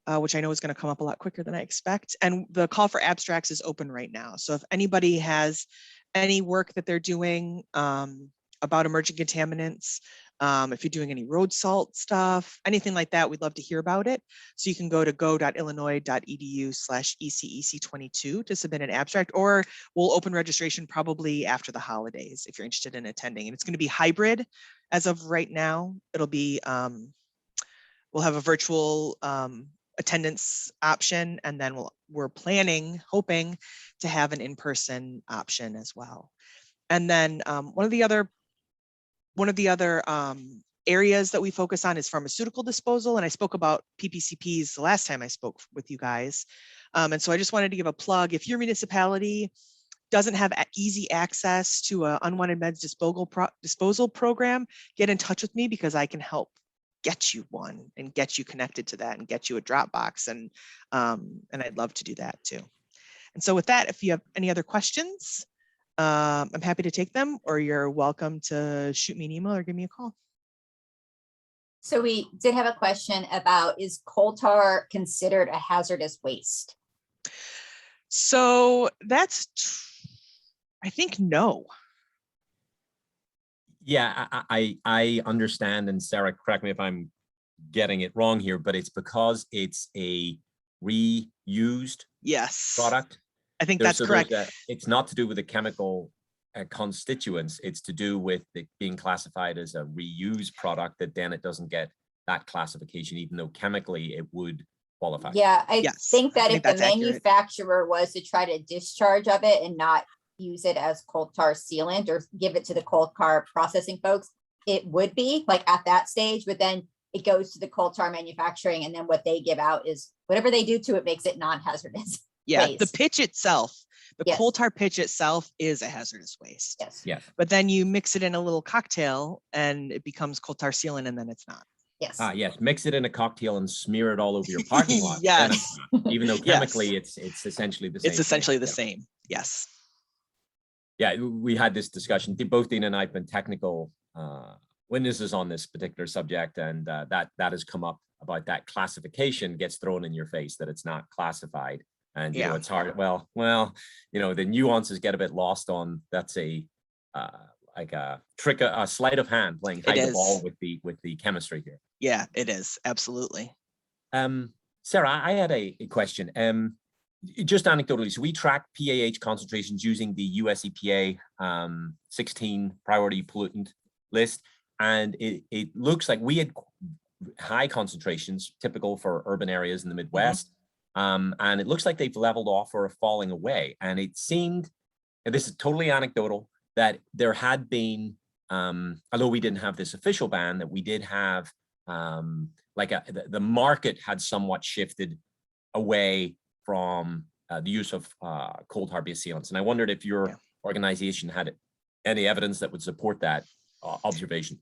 [SPEAKER 4] which I know is going to come up a lot quicker than I expect. And the call for abstracts is open right now. So if anybody has any work that they're doing about emerging contaminants, if you're doing any road salt stuff, anything like that, we'd love to hear about it. So you can go to go.illinois.edu/ECEC22 to submit an abstract, or we'll open registration probably after the holidays if you're interested in attending. And it's going to be hybrid as of right now. It'll be, we'll have a virtual attendance option, and then we're hoping to have an in-person option as well. And then one of the other areas that we focus on is pharmaceutical disposal. And I spoke about PPCPs the last time I spoke with you guys. And so I just wanted to give a plug. If your municipality doesn't have easy access to an unwanted meds disposal program, get in touch with me, because I can help get you one and get you connected to that and get you a drop box. And I'd love to do that too. And so with that, if you have any other questions, I'm happy to take them, or you're welcome to shoot me an email or give me a call.
[SPEAKER 2] So we did have a question about, is coal tar considered a hazardous waste?
[SPEAKER 4] So I think no.
[SPEAKER 1] Yeah, I understand, and Sarah, correct me if I'm getting it wrong here, but it's because it's a reused product.
[SPEAKER 4] I think that's correct.
[SPEAKER 1] It's not to do with the chemical constituents. It's to do with it being classified as a reused product, that then it doesn't get that classification, even though chemically it would qualify.
[SPEAKER 2] Yeah, I think that if the manufacturer was to try to discharge of it and not use it as coal tar sealant or give it to the coal tar processing folks, it would be like at that stage, but then it goes to the coal tar manufacturing, and then what they give out is whatever they do to it makes it non-hazardous.
[SPEAKER 4] Yeah, waste. The pitch The
[SPEAKER 2] Yes.
[SPEAKER 4] coal tar pitch itself is a hazardous waste.
[SPEAKER 2] Yes.
[SPEAKER 1] Yes.
[SPEAKER 4] But then you mix it in a little cocktail and it becomes coal tar sealant, and then it's not.
[SPEAKER 2] Yes.
[SPEAKER 1] Yes. Mix it in a cocktail and smear it all over your parking lot.
[SPEAKER 4] Yes.
[SPEAKER 1] Then it's not. Even though chemically
[SPEAKER 4] Yes.
[SPEAKER 1] it's essentially the same.
[SPEAKER 4] It's essentially the
[SPEAKER 1] Yeah.
[SPEAKER 4] same. Yes.
[SPEAKER 1] Yeah, we had this discussion. Both Dean and I have been technical witnesses on this particular subject, and that has come up about that classification gets thrown in your face, that it's not classified, and you know it's hard. Well, you know the nuances get a bit lost on. That's a like a trick, a sleight of hand playing hide the ball with the chemistry here.
[SPEAKER 4] Yeah, it is absolutely.
[SPEAKER 1] Sarah, I had a question. Just anecdotally, so we track PAH concentrations using the US EPA 16 priority pollutant list, and it looks like we had high concentrations typical for urban areas in the Midwest, and it looks like they've leveled off or are falling away. And it seemed, and this is totally anecdotal, that there had been, although we didn't have this official ban, that we did have like the market had somewhat shifted away from the use of coal tar-based sealants. And I wondered if your organization had any evidence that would support that observation.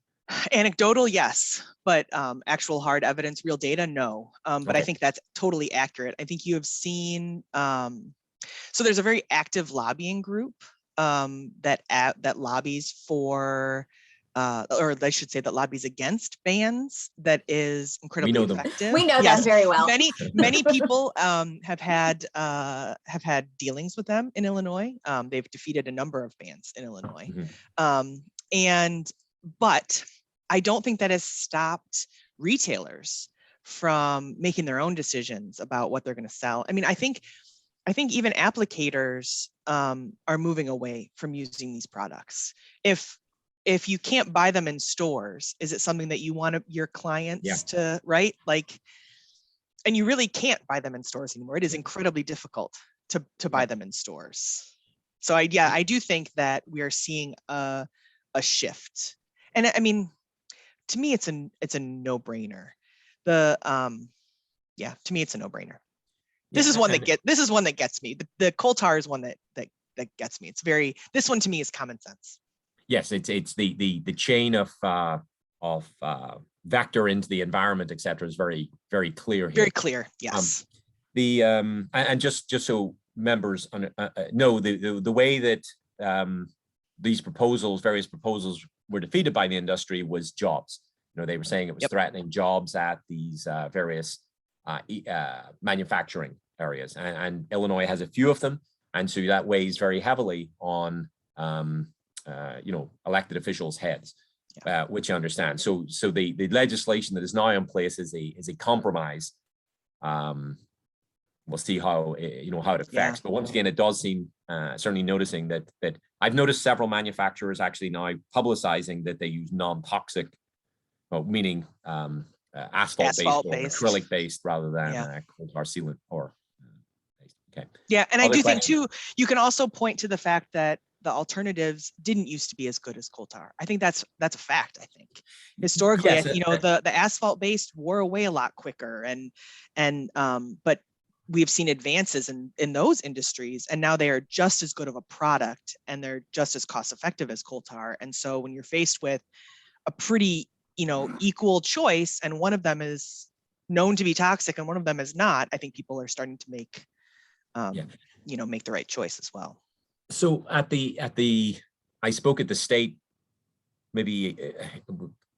[SPEAKER 4] Anecdotal, yes, but actual hard evidence, real data, no. But I think that's totally accurate. I think you have seen, so there's a very active lobbying group that lobbies for, or I should say that lobbies against bans, that is incredibly effective.
[SPEAKER 2] We know them very well.
[SPEAKER 4] Many people have had dealings with them in Illinois. They've defeated a number of bans in Illinois. But I don't think that has stopped retailers from making their own decisions about what they're going to sell. I mean, I think even applicators are moving away from using these products. If you can't buy them in stores, is it something that you want your clients to, right? Like, and you really can't buy them in stores anymore. It is incredibly difficult to buy them in stores. So I do think that we are seeing a shift. And I mean, to me, it's a no-brainer. To me, it's a no-brainer. This is one that gets me. The coal tar is one that gets me. This one to me is common sense.
[SPEAKER 1] Yes, it's the chain of vector into the environment, et cetera, is very, very clear here.
[SPEAKER 4] Very clear, yes.
[SPEAKER 1] And just so members know, the way that these various proposals were defeated by the industry was jobs. You know, they were saying it was threatening jobs at these various manufacturing areas, and Illinois has a few of them, and so that weighs very heavily on elected officials' heads, which I understand. So the legislation that is now in place is a compromise. We'll see how it affects. But once again, it does seem certainly noticing that I've noticed several manufacturers actually now publicizing that they use non-toxic, meaning asphalt-based or acrylic-based rather than coal tar sealant or.
[SPEAKER 4] Yeah, and I do think too, you can also point to the fact that the alternatives didn't used to be as good as coal tar. I think that's a fact. I think historically, the asphalt based wore away a lot quicker, but we've seen advances in those industries, and now they are just as good of a product and they're just as cost effective as coal tar. And so when you're faced with a pretty equal choice, and one of them is known to be toxic and one of them is not, I think people are starting to make make the right choice as well.
[SPEAKER 1] So I spoke at the state maybe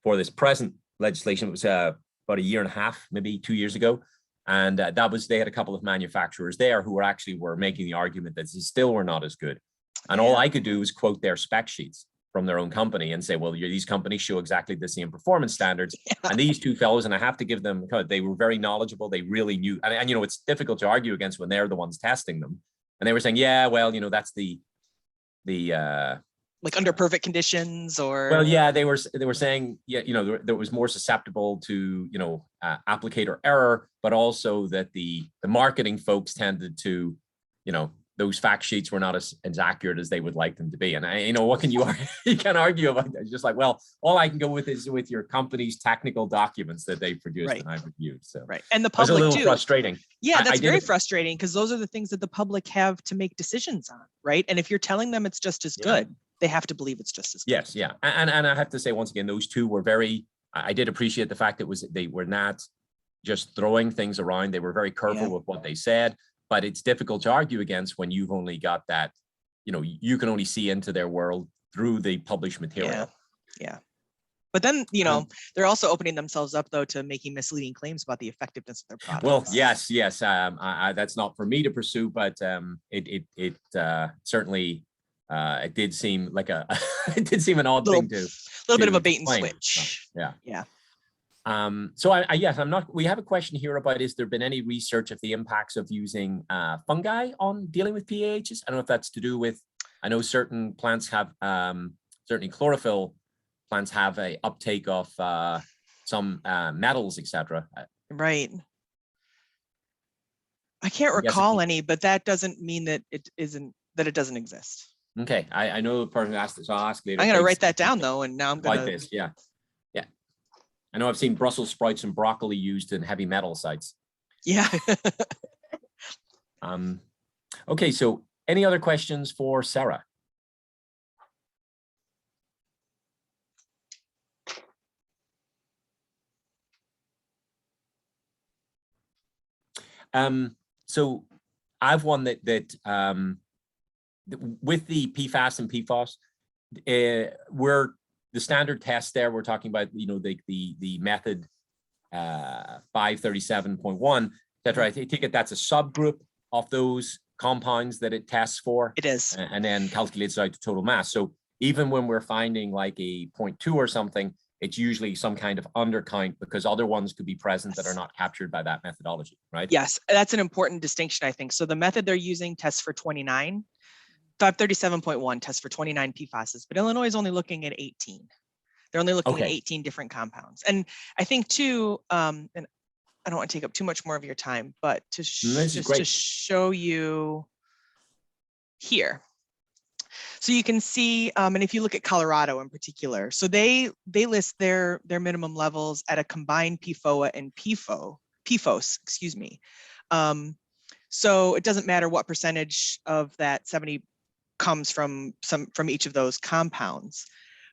[SPEAKER 1] for this present legislation. It was about a year and a half, maybe 2 years ago, and they had a couple of manufacturers there who were making the argument that these still were not as good. And all I could do was quote their spec sheets from their own company and say, well, these companies show exactly the same performance standards. And these two fellows, and I have to give them, they were very knowledgeable. They really knew, and it's difficult to argue against when they're the ones testing them. And they were saying, that's the
[SPEAKER 4] like under perfect conditions, or
[SPEAKER 1] they were saying that was more susceptible to applicator error, but also that the marketing folks tended to those fact sheets were not as accurate as they would like them to be. And what can you argue? You can argue about that. It's just like, well, all I can go with is with your company's technical documents that they produced and I've reviewed. So
[SPEAKER 4] and the
[SPEAKER 1] it was
[SPEAKER 4] public
[SPEAKER 1] a little
[SPEAKER 4] too.
[SPEAKER 1] frustrating.
[SPEAKER 4] Yeah, that's very frustrating, because those are the things that the public have to make decisions on, right? And if you're telling them it's just as good, they have to believe it's just as good.
[SPEAKER 1] Yes, yeah. And I have to say, once again, those two were very, I did appreciate the fact that they were not just throwing things around. They were very careful with what they said, but it's difficult to argue against when you've only got that, you can only see into their world through the published material.
[SPEAKER 4] Yeah. But then, they're also opening themselves up, though, to making misleading claims about the effectiveness of their products.
[SPEAKER 1] Well, yes. That's not for me to pursue, but it certainly it did seem like it did seem an odd thing to. A little
[SPEAKER 4] bit of a bait and switch.
[SPEAKER 1] Yeah. So we have a question here about, is there been any research of the impacts of using fungi on dealing with PAHs? I don't know if that's to do with, I know certain plants have, certainly chlorophyll plants have a uptake of some metals, etc.
[SPEAKER 4] Right. I can't recall any, but that doesn't mean that it doesn't exist.
[SPEAKER 1] Okay, I know the person asked this, so I'll ask later.
[SPEAKER 4] I'm gonna write that down though, and now I'm gonna.
[SPEAKER 1] Like this, yeah. I know I've seen Brussels sprouts and broccoli used in heavy metal sites.
[SPEAKER 4] Yeah.
[SPEAKER 1] Okay, so any other questions for Sarah? So I've one that with the PFAS and PFOS, we're the standard test there. We're talking about, the method 537.1, etc. I take it that's a subgroup of those compounds that it tests for.
[SPEAKER 4] It is.
[SPEAKER 1] And then calculates out the total mass. So even when we're finding like a 0.2 or something, it's usually some kind of undercount, because other ones could be present that are not captured by that methodology, right?
[SPEAKER 4] Yes, that's an important distinction, I think. So the method they're using tests for 29. 537.1 tests for 29 PFASs, but Illinois is only looking at 18. They're only looking at 18 different compounds. And I think too, and I don't want to take up too much more of your time, but to show you here. So you can see, and if you look at Colorado in particular, so they list their minimum levels at a combined PFOA and PFOS, excuse me. So it doesn't matter what percentage of that 70 comes from each of those compounds.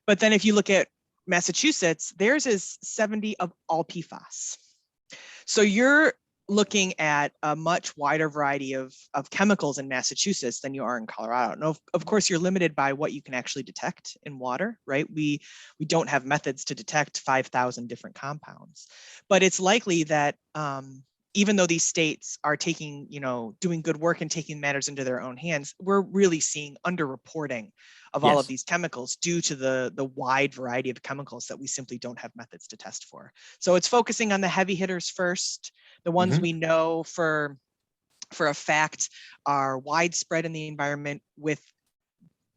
[SPEAKER 4] But then if you look at Massachusetts, theirs is 70 of all PFAS. So you're looking at a much wider variety of chemicals in Massachusetts than you are in Colorado. And of course, you're limited by what you can actually detect in water, right? We don't have methods to detect 5,000 different compounds, but it's likely that even though these states are taking, doing good work and taking matters into their own hands, we're really seeing underreporting of all of these chemicals due to the wide variety of chemicals that we simply don't have methods to test for. So it's focusing on the heavy hitters first, the ones we know for a fact are widespread in the environment with,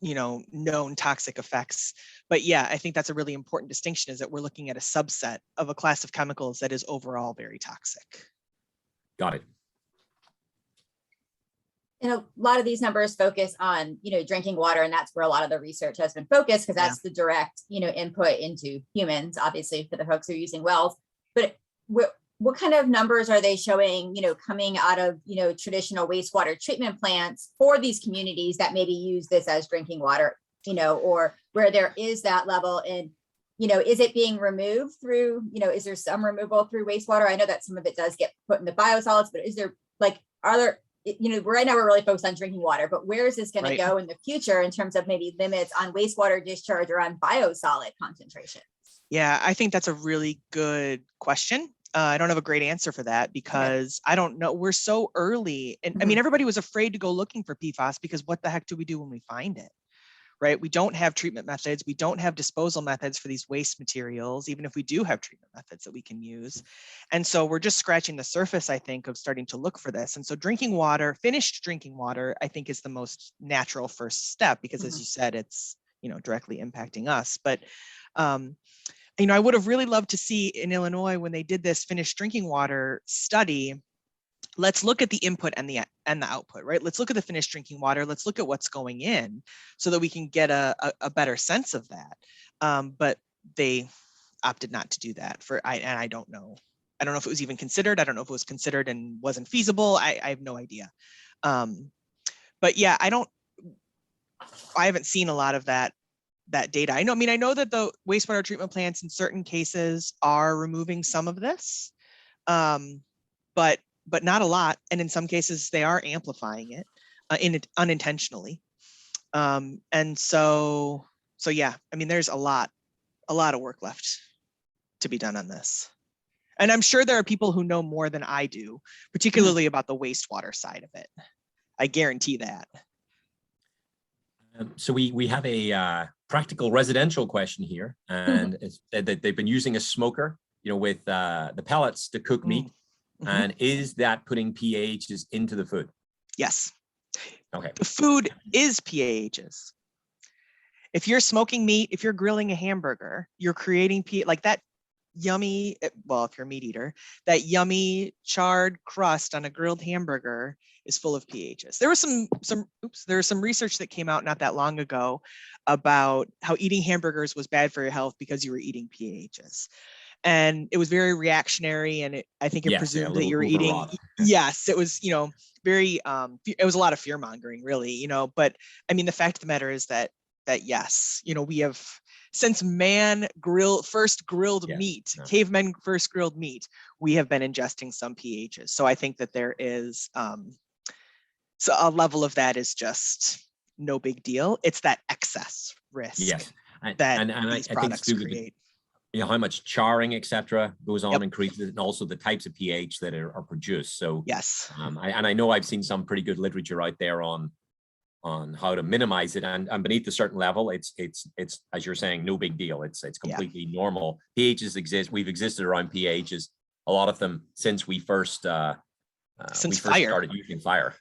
[SPEAKER 4] known toxic effects. But yeah, I think that's a really important distinction, is that we're looking at a subset of a class of chemicals that is overall very toxic.
[SPEAKER 1] Got it.
[SPEAKER 2] And a lot of these numbers focus on, drinking water, and that's where a lot of the research has been focused, because that's the direct, input into humans, obviously, for the folks who are using wells. But what kind of numbers are they showing, coming out of, traditional wastewater treatment plants for these communities that maybe use this as drinking water, or where there is that level in, is it being removed through, is there some removal through wastewater? I know that some of it does get put in the biosolids, but is there are there, right now we're really focused on drinking water, but where is this going to go in the future in terms of maybe limits on wastewater discharge or on biosolid concentration?
[SPEAKER 4] Yeah, I think that's a really good question. I don't have a great answer for that, because I don't know. We're so early. And I mean, everybody was afraid to go looking for PFAS, because what the heck do we do when we find it? Right? We don't have treatment methods. We don't have disposal methods for these waste materials, even if we do have treatment methods that we can use. And so we're just scratching the surface, I think, of starting to look for this. And so drinking water, finished drinking water, I think is the most natural first step, because as you said, it's, directly impacting us. But, I would have really loved to see in Illinois, when they did this finished drinking water study, let's look at the input and the output, right? Let's look at the finished drinking water. Let's look at what's going in so that we can get a better sense of that. But they opted not to do that and I don't know. I don't know if it was even considered. I don't know if it was considered and wasn't feasible. I have no idea. But yeah, I haven't seen a lot of that data. I know that the wastewater treatment plants in certain cases are removing some of this, but not a lot. And in some cases they are amplifying it unintentionally. And so yeah, I mean, there's a lot of work left to be done on this. And I'm sure there are people who know more than I do, particularly about the wastewater side of it. I guarantee that.
[SPEAKER 1] So we have a practical residential question here, and it's said that they've been using a smoker, with the pellets to cook meat. And is that putting PAHs into the food?
[SPEAKER 4] Yes.
[SPEAKER 1] Okay.
[SPEAKER 4] The food is PAHs. If you're smoking meat, if you're grilling a hamburger, you're creating like that yummy, well, if you're a meat eater, that yummy charred crust on a grilled hamburger is full of PAHs. There was some research that came out not that long ago about how eating hamburgers was bad for your health because you were eating PAHs. And it was very reactionary, and I think it presumed that you were eating. Yes, it was, very, it was a lot of fear mongering, really, but I mean, the fact of the matter is that yes, we have, since man first grilled meat, cavemen first grilled meat, we have been ingesting some PAHs. So I think that there is, so a level of that is just no big deal. It's that excess risk that these products create.
[SPEAKER 1] How much charring, etc., goes on, increases, and also the types of pH that are produced. So
[SPEAKER 4] yes,
[SPEAKER 1] I know I've seen some pretty good literature out there on how to minimize it, and beneath a certain level, it's as you're saying, no big deal. It's completely normal. PHs exist. We've existed around PHs, a lot of them since we first started using fire.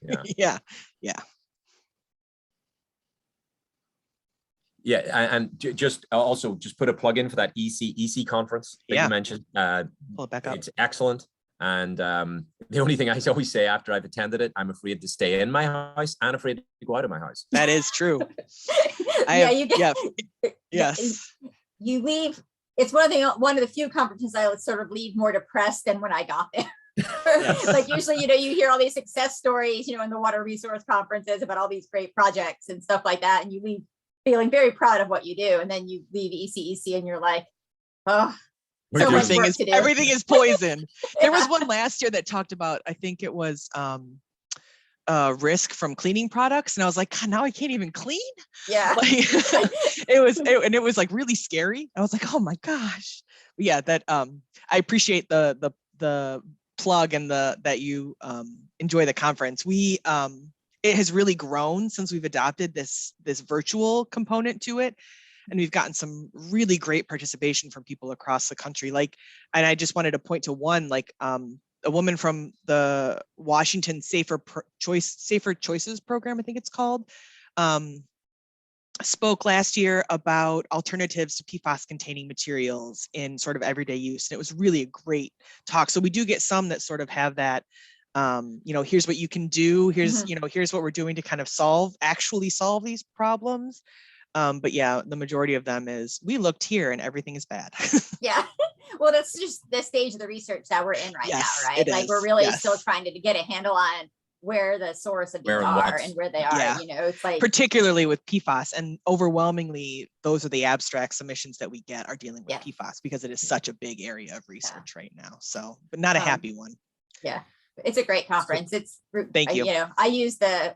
[SPEAKER 1] Yeah, and just put a plug in for that EC conference that you mentioned.
[SPEAKER 4] Pull it back up.
[SPEAKER 1] It's excellent. And the only thing I always say after I've attended it, I'm afraid to stay in my house and afraid to go out of my house.
[SPEAKER 4] That is true. Yes.
[SPEAKER 2] You leave. It's one of the few conferences I would sort of leave more depressed than when I got there. Yes. Like usually, you hear all these success stories, in the water resource conferences about all these great projects and stuff like that, and you leave feeling very proud of what you do, and then you leave ECEC and you're like, oh, so
[SPEAKER 4] everything is poison. There was one last year that talked about, I think it was risk from cleaning products, and I was like, God, now I can't even clean.
[SPEAKER 2] Yeah,
[SPEAKER 4] like, it was like really scary. I was like, oh my gosh. But yeah, that I appreciate the plug and that you enjoy the conference. It has really grown since we've adopted this virtual component to it. And we've gotten some really great participation from people across the country. And I just wanted to point to one, a woman from the Washington Safer Choices program, I think it's called, spoke last year about alternatives to PFAS containing materials in sort of everyday use. And it was really a great talk. So we do get some that sort of have that, here's what you can do. Here's, here's what we're doing to kind of actually solve these problems. But yeah, the majority of them is, we looked here and everything is bad.
[SPEAKER 2] Yeah. Well, that's just the stage of the research that we're in right now, right? We're really still trying to get a handle on where the source of these are and where they are. It's like, particularly
[SPEAKER 4] with PFAS, and overwhelmingly, those are the abstract submissions that we get are dealing with PFAS, because it is such a big area of research right now. So, but not a happy one.
[SPEAKER 2] Yeah, it's a great conference.
[SPEAKER 4] Thank you.
[SPEAKER 2] I use the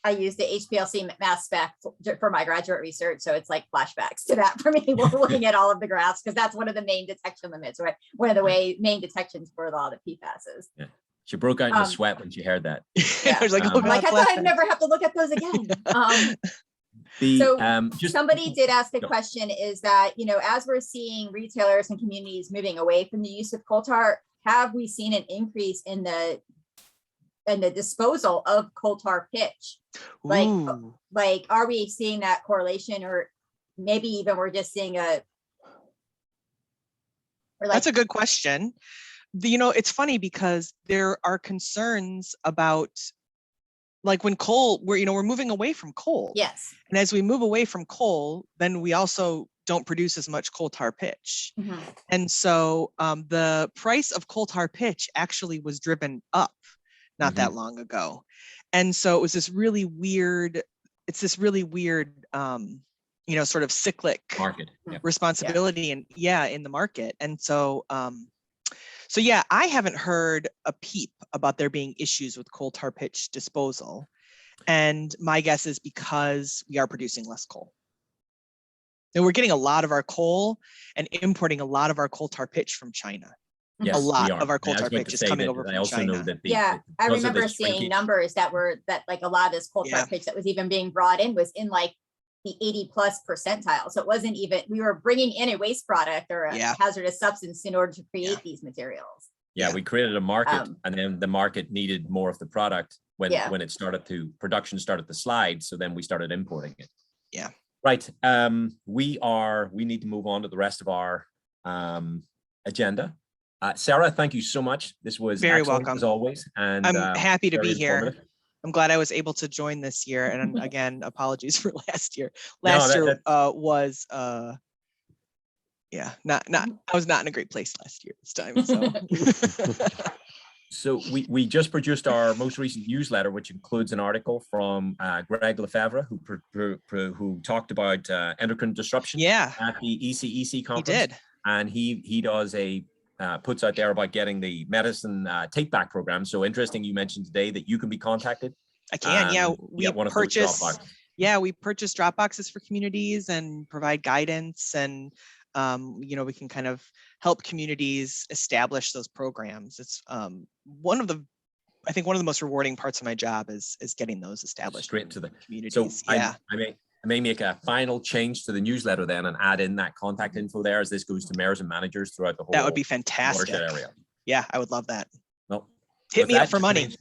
[SPEAKER 2] HPLC mass spec for my graduate research. So it's like flashbacks to that for me. We're looking at all of the graphs, because that's one of the main detection limits, right? One of the main detections for all the PFASs. Yeah.
[SPEAKER 1] She broke out into sweat when she heard that.
[SPEAKER 2] Yeah. I thought I'd never have to look at those again. Somebody did ask a question, is that, as we're seeing retailers and communities moving away from the use of coal tar, have we seen an increase in the disposal of coal tar pitch? Like, are we seeing that correlation, or maybe even we're just seeing that's
[SPEAKER 4] a good question. it's funny because there are concerns about, like, when coal, we're moving away from coal.
[SPEAKER 2] Yes.
[SPEAKER 4] And as we move away from coal, then we also don't produce as much coal tar pitch.
[SPEAKER 2] Mhm.
[SPEAKER 4] And so the price of coal tar pitch actually was driven up not that long ago. And so it was this really weird, sort of cyclic
[SPEAKER 1] Market.
[SPEAKER 4] responsibility in the market. And so, I haven't heard a peep about there being issues with coal tar pitch disposal. And my guess is because we are producing less coal. And we're getting a lot of our coal and importing a lot of our coal tar pitch from China.
[SPEAKER 1] Yes,
[SPEAKER 4] A lot
[SPEAKER 1] we are.
[SPEAKER 4] of our coal
[SPEAKER 1] And I was
[SPEAKER 4] tar
[SPEAKER 1] going
[SPEAKER 4] pitch
[SPEAKER 1] to
[SPEAKER 4] is
[SPEAKER 1] say
[SPEAKER 4] coming
[SPEAKER 1] that
[SPEAKER 4] over
[SPEAKER 1] I
[SPEAKER 4] from
[SPEAKER 1] also know
[SPEAKER 4] China.
[SPEAKER 1] that
[SPEAKER 2] Yeah, I
[SPEAKER 1] because of
[SPEAKER 2] remember
[SPEAKER 1] this
[SPEAKER 2] seeing
[SPEAKER 1] shrinkage-
[SPEAKER 2] numbers that like a lot of this coal tar pitch that was even being brought in was in like the 80+ percentile. So it wasn't even, we were bringing in a waste product or a hazardous substance in order to create these materials.
[SPEAKER 1] Yeah, we created a market, and then the market needed more of the product when production started to slide. So then we started importing it.
[SPEAKER 4] Yeah.
[SPEAKER 1] Right. We need to move on to the rest of our agenda. Sarah, thank you so much. This was
[SPEAKER 4] very
[SPEAKER 1] excellent,
[SPEAKER 4] welcome
[SPEAKER 1] as always. And
[SPEAKER 4] I'm happy to be here.
[SPEAKER 1] informative.
[SPEAKER 4] I'm glad I was able to join this year. And again, apologies for last year. Was I was not in a great place last year this time. So
[SPEAKER 1] So we just produced our most recent newsletter, which includes an article from Greg Lefebvre, who talked about endocrine disruption at the ECEC conference.
[SPEAKER 4] He did.
[SPEAKER 1] And he does puts out there about getting the medicine take back program. So interesting, you mentioned today that you can be contacted.
[SPEAKER 4] I can, we purchase. We purchase drop boxes for communities and provide guidance, and we can kind of help communities establish those programs. It's one of the most rewarding parts of my job is getting those established
[SPEAKER 1] straight to the
[SPEAKER 4] communities.
[SPEAKER 1] So I may make a final change to the newsletter then and add in that contact info there as this goes to mayors and managers throughout the whole.
[SPEAKER 4] That would be fantastic.
[SPEAKER 1] Watershed area.
[SPEAKER 4] Yeah, I would love that.
[SPEAKER 1] Well,
[SPEAKER 4] hit me up for money.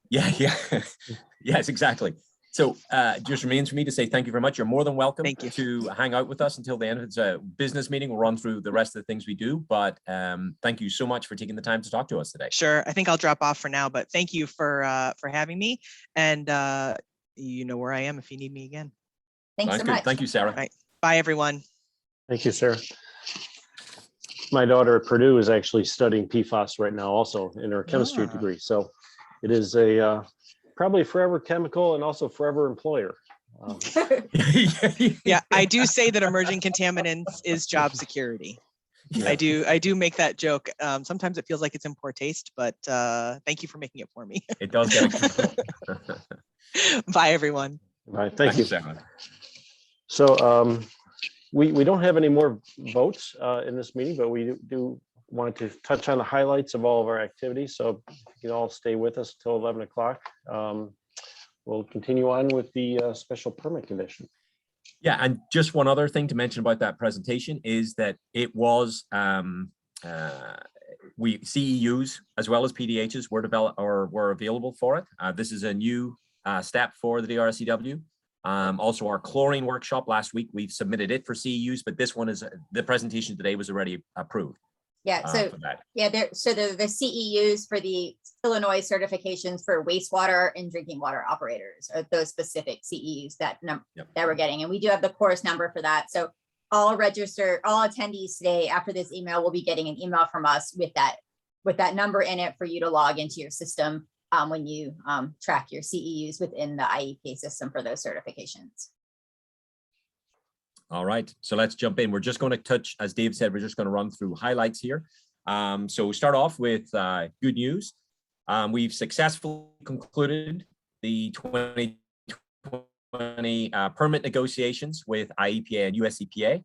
[SPEAKER 1] Yes, exactly. So just remains for me to say thank you very much. You're more than welcome to hang out with us until the end of the business meeting. We'll run through the rest of the things we do, but thank you so much for taking the time to talk to us today.
[SPEAKER 4] Sure. I think I'll drop off for now, but thank you for having me. And you know where I am if you need me again.
[SPEAKER 2] Thanks so much.
[SPEAKER 1] Thank you, Sarah.
[SPEAKER 4] All right. Bye, everyone.
[SPEAKER 3] Thank you, Sarah. My daughter at Purdue is actually studying PFAS right now, also in her chemistry degree. So it is a probably forever chemical and also forever employer.
[SPEAKER 4] Yeah, I do say that emerging contaminants is job security. Yeah. I do make that joke. Sometimes it feels like it's in poor taste, but thank you for making it for me.
[SPEAKER 1] It does get
[SPEAKER 4] Bye, everyone.
[SPEAKER 3] All right, thank you. So we don't have any more votes in this meeting, but we do want to touch on the highlights of all of our activities. So if you can all stay with us till 11 o'clock. We'll continue on with the special permit condition.
[SPEAKER 1] Yeah, and just one other thing to mention about that presentation is that it was CEUs as well as PDHs were available for it. This is a new step for the DRSCW. Also, our chlorine workshop last week, we've submitted it for CEUs, but this one is the presentation today was already approved.
[SPEAKER 2] Yeah, so the CEUs for the Illinois certifications for wastewater and drinking water operators are those specific CEUs that we're getting, and we do have the course number for that. So all attendees today after this email will be getting an email from us with that number in it for you to log into your system when you track your CEUs within the IEPA system for those certifications.
[SPEAKER 1] All right, so let's jump in. We're just going to touch, as Dave said, we're just going to run through highlights here. So we start off with good news. We've successfully concluded the 2020 permit negotiations with IEPA and US EPA.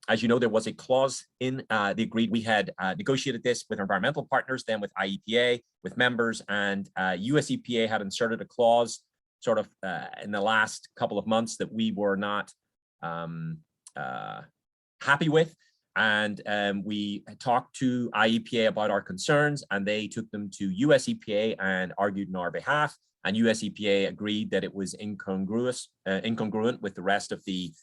[SPEAKER 1] As you know, there was a clause in the agreed. We had negotiated this with environmental partners, then with IEPA, with members, and US EPA had inserted a clause sort of in the last couple of months that we were not happy with, and we talked to IEPA about our concerns, and they took them to US EPA and argued on our behalf, and US EPA agreed that it was incongruent with the rest of the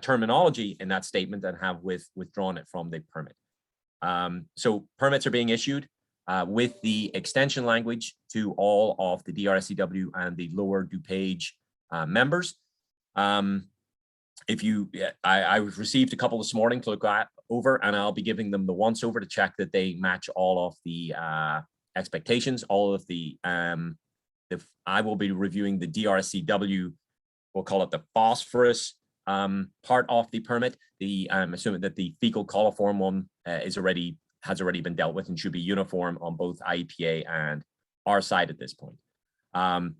[SPEAKER 1] terminology in that statement and have withdrawn it from the permit. So permits are being issued. with the extension language to all of the DRSCW and the lower DuPage members. I've received a couple this morning to look over, and I'll be giving them the once over to check that they match all of the expectations. All of the, I will be reviewing the DRSCW, we'll call it the phosphorus part of the permit. I'm assuming that the fecal coliform one has already been dealt with and should be uniform on both IEPA and our side at this point.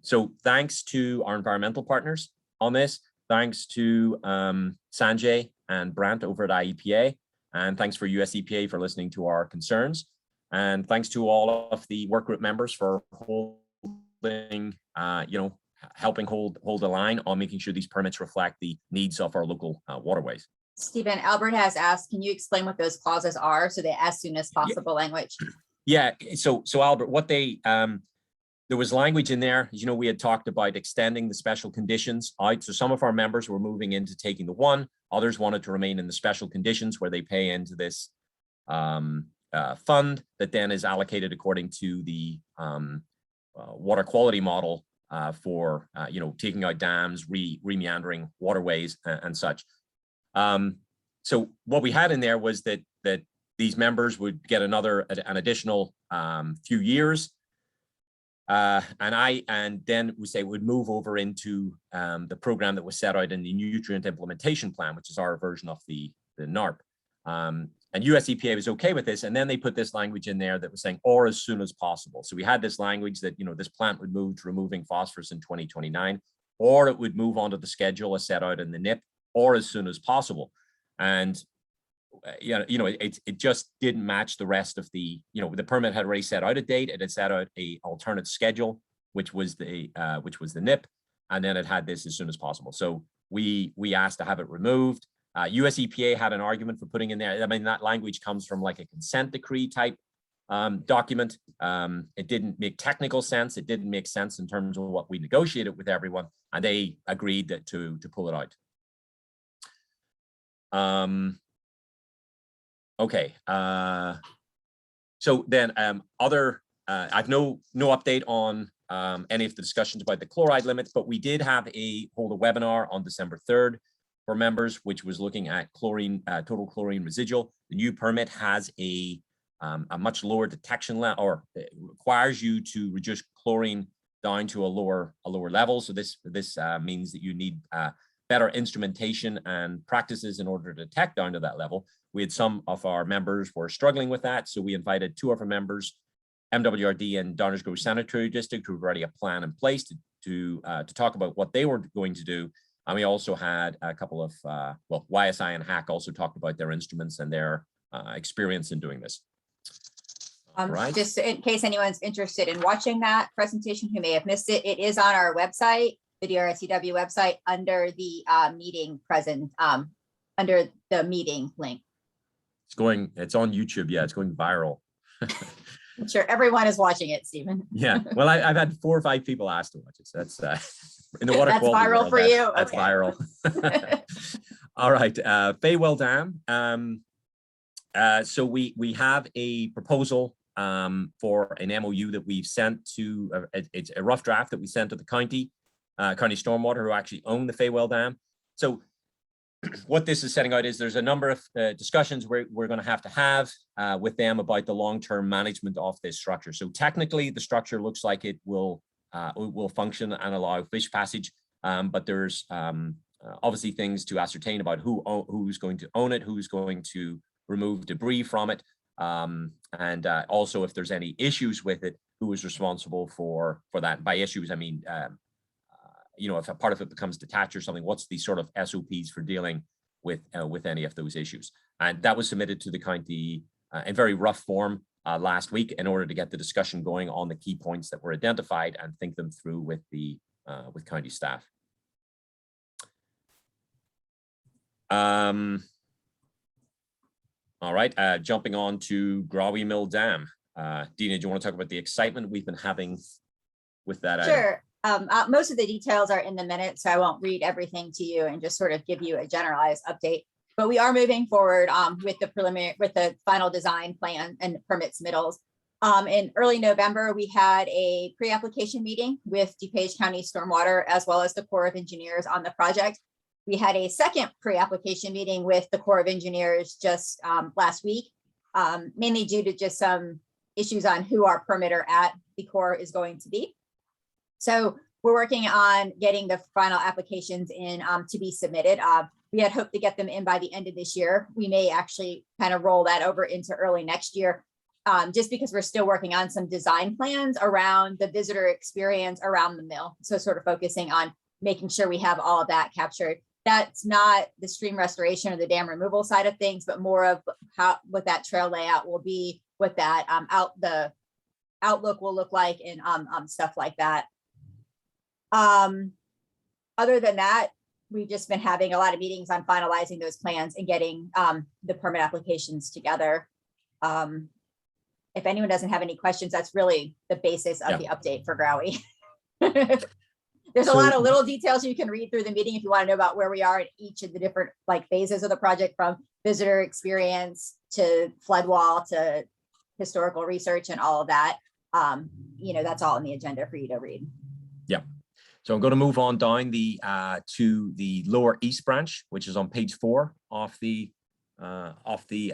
[SPEAKER 1] So thanks to our environmental partners on this. Thanks to Sanjay and Brant over at IEPA, and thanks for US EPA for listening to our concerns. And thanks to all of the work group members for holding, helping hold the line on making sure these permits reflect the needs of our local waterways.
[SPEAKER 2] Stephen, Albert has asked, can you explain what those clauses are? So the as soon as possible language.
[SPEAKER 1] Yeah, so Albert, what they, there was language in there, as you know, we had talked about extending the special conditions out. So some of our members were moving into taking the one, others wanted to remain in the special conditions where they pay into this fund that then is allocated according to the water quality model for, taking out dams, re-meandering waterways and such. So what we had in there was that these members would get an additional few years. And then we say would move over into the program that was set out in the nutrient implementation plan, which is our version of the NARP. And US EPA was okay with this, and then they put this language in there that was saying, or as soon as possible. So we had this language that, this plant would move to removing phosphorus in 2029, or it would move onto the schedule as set out in the NIP, or as soon as possible. And it just didn't match the rest of the, the permit had already set out a date, it had set out a alternate schedule, which was the NIP, and then it had this as soon as possible. So we asked to have it removed. US EPA had an argument for putting in there. I mean, that language comes from like a consent decree type document. It didn't make technical sense. It didn't make sense in terms of what we negotiated with everyone, and they agreed that to pull it out. Okay. So then I've no update on any of the discussions about the chloride limits, but we did hold a webinar on December 3rd for members, which was looking at chlorine, total chlorine residual. The new permit has a much lower detection level, or it requires you to reduce chlorine down to a lower level. So this means that you need better instrumentation and practices in order to detect down to that level. We had some of our members were struggling with that, so we invited two of our members, MWRD and Downers Grove Sanitary District, who have already a plan in place to talk about what they were going to do. And we also had a couple of, YSI and HAC also talked about their instruments and their experience in doing this. Right.
[SPEAKER 2] Just in case anyone's interested in watching that presentation who may have missed it, it is on our website, the DRSCW website, under the meeting under the meeting link.
[SPEAKER 1] It's on YouTube. Yeah, it's going viral.
[SPEAKER 2] I'm sure everyone is watching it, Stephen.
[SPEAKER 1] Yeah, well, I've had 4 or 5 people ask to watch it. So that's in the water
[SPEAKER 2] that's
[SPEAKER 1] quality
[SPEAKER 2] viral
[SPEAKER 1] world,
[SPEAKER 2] for you.
[SPEAKER 1] That's
[SPEAKER 2] okay.
[SPEAKER 1] viral. All right, Faywell Dam. So we have a proposal for an MOU that we've sent to. It's a rough draft that we sent to the county stormwater, who actually own the Faywell Dam. So what this is setting out is there's a number of discussions we're going to have with them about the long-term management of this structure. So technically, the structure looks like it will function and allow fish passage, but there's obviously things to ascertain about who's going to own it, who's going to remove debris from it, and also if there's any issues with it, who is responsible for that. By issues, I mean if a part of it becomes detached or something, what's the sort of SOPs for dealing with any of those issues? And that was submitted to the county in very rough form last week in order to get the discussion going on the key points that were identified and think them through with county staff. All right, jumping on to Growy Mill Dam. Dina, do you want to talk about the excitement we've been having with that?
[SPEAKER 2] Sure. Most of the details are in the minutes, so I won't read everything to you and just sort of give you a generalized update. But we are moving forward with the final design plan and permit submittals. In early November, we had a pre-application meeting with DuPage County Stormwater as well as the Corps of Engineers on the project. We had a second pre-application meeting with the Corps of Engineers just last week, mainly due to just some issues on who our permitter at the Corps is going to be. So we're working on getting the final applications in to be submitted. We had hoped to get them in by the end of this year. We may actually kind of roll that over into early next year, just because we're still working on some design plans around the visitor experience around the mill. So sort of focusing on making sure we have all of that captured. That's not the stream restoration or the dam removal side of things, but more of what that trail layout will be, what that the outlook will look like, and stuff like that. Other than that, we've just been having a lot of meetings on finalizing those plans and getting the permit applications together. If anyone doesn't have any questions, that's really the basis of the update for Growie. There's a lot of little details you can read through the meeting if you want to know about where we are in each of the different phases of the project, from visitor experience to flood wall to historical research and all of that. That's all on the agenda for you to read.
[SPEAKER 1] Yeah. So I'm going to move on down to the lower east branch, which is on page 4 of the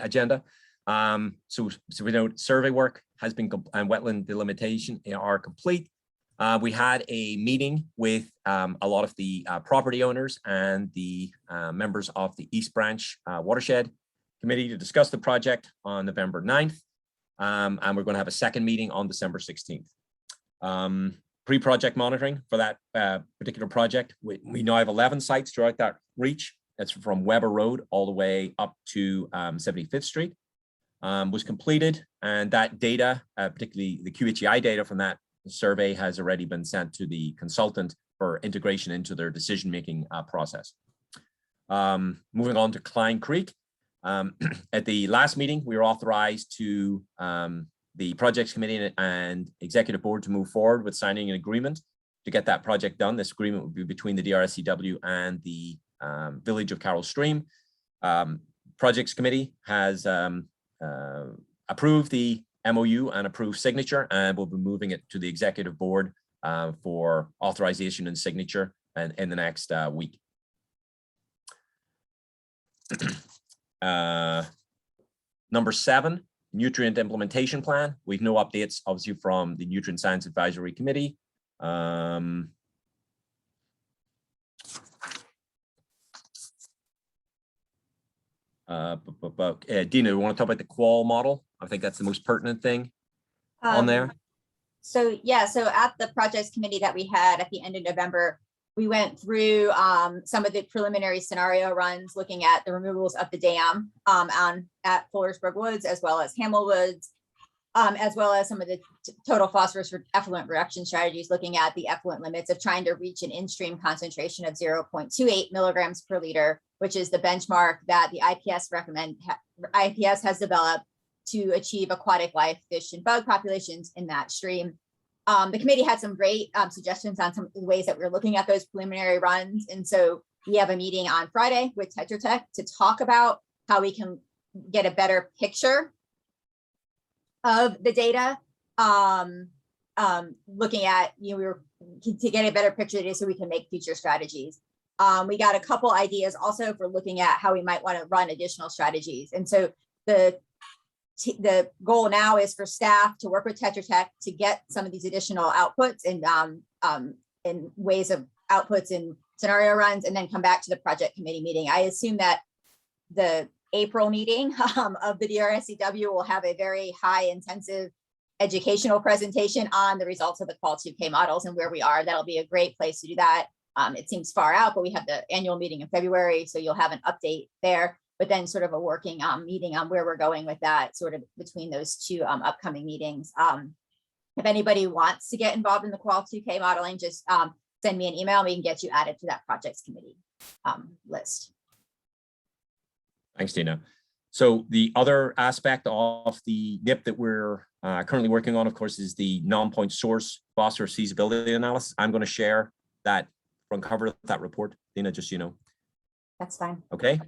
[SPEAKER 1] agenda. So we know survey work has been and wetland delimitation are complete. We had a meeting with a lot of the property owners and the members of the East Branch Watershed Committee to discuss the project on November 9th. And we're going to have a second meeting on December 16th. Pre-project monitoring for that particular project. We now have 11 sites throughout that reach. That's from Weber Road all the way up to 75th Street. Was completed, and that data, particularly the QHEI data from that survey, has already been sent to the consultant for integration into their decision-making process. Moving on to Klein Creek. At the last meeting, we were authorized to the projects committee and executive board to move forward with signing an agreement to get that project done. This agreement would be between the DRSCW and the Village of Carroll Stream. Projects committee has approved the MOU and approved signature, and we'll be moving it to the executive board for authorization and signature in the next week. Number 7, nutrient implementation plan. We've no updates, obviously, from the Nutrient Science Advisory Committee. Dina, we want to talk about the qual model? I think that's the most pertinent thing on there.
[SPEAKER 2] So at the projects committee that we had at the end of November, we went through some of the preliminary scenario runs looking at the removals of the dam at Fullersburg Woods, as well as Hamel Woods, as well as some of the total phosphorus effluent reduction strategies, looking at the effluent limits of trying to reach an in-stream concentration of 0.28 milligrams per liter, which is the benchmark that the IPS has developed to achieve aquatic life, fish and bug populations in that stream. The committee had some great suggestions on some of the ways that we're looking at those preliminary runs. And so we have a meeting on Friday with Tetra Tech to talk about how we can get a better picture of the data. Looking at, to get a better picture of the data so we can make future strategies. We got a couple ideas also for looking at how we might want to run additional strategies. And so the goal now is for staff to work with Tetra Tech to get some of these additional outputs and ways of outputs and scenario runs, and then come back to the project committee meeting. I assume that the April meeting of the DRSCW will have a very high intensive educational presentation on the results of the Qual 2K models and where we are. That'll be a great place to do that. It seems far out, but we have the annual meeting in February, so you'll have an update there. But then sort of a working meeting on where we're going with that, sort of between those two upcoming meetings. If anybody wants to get involved in the Qual 2K modeling, just send me an email and we can get you added to that projects committee list.
[SPEAKER 1] Thanks, Dina. So the other aspect of the NIP that we're currently working on, of course, is the non-point source phosphorus feasibility analysis. I'm going to share that front cover of that report, Dina, just so you know.
[SPEAKER 2] That's fine.
[SPEAKER 1] Okay.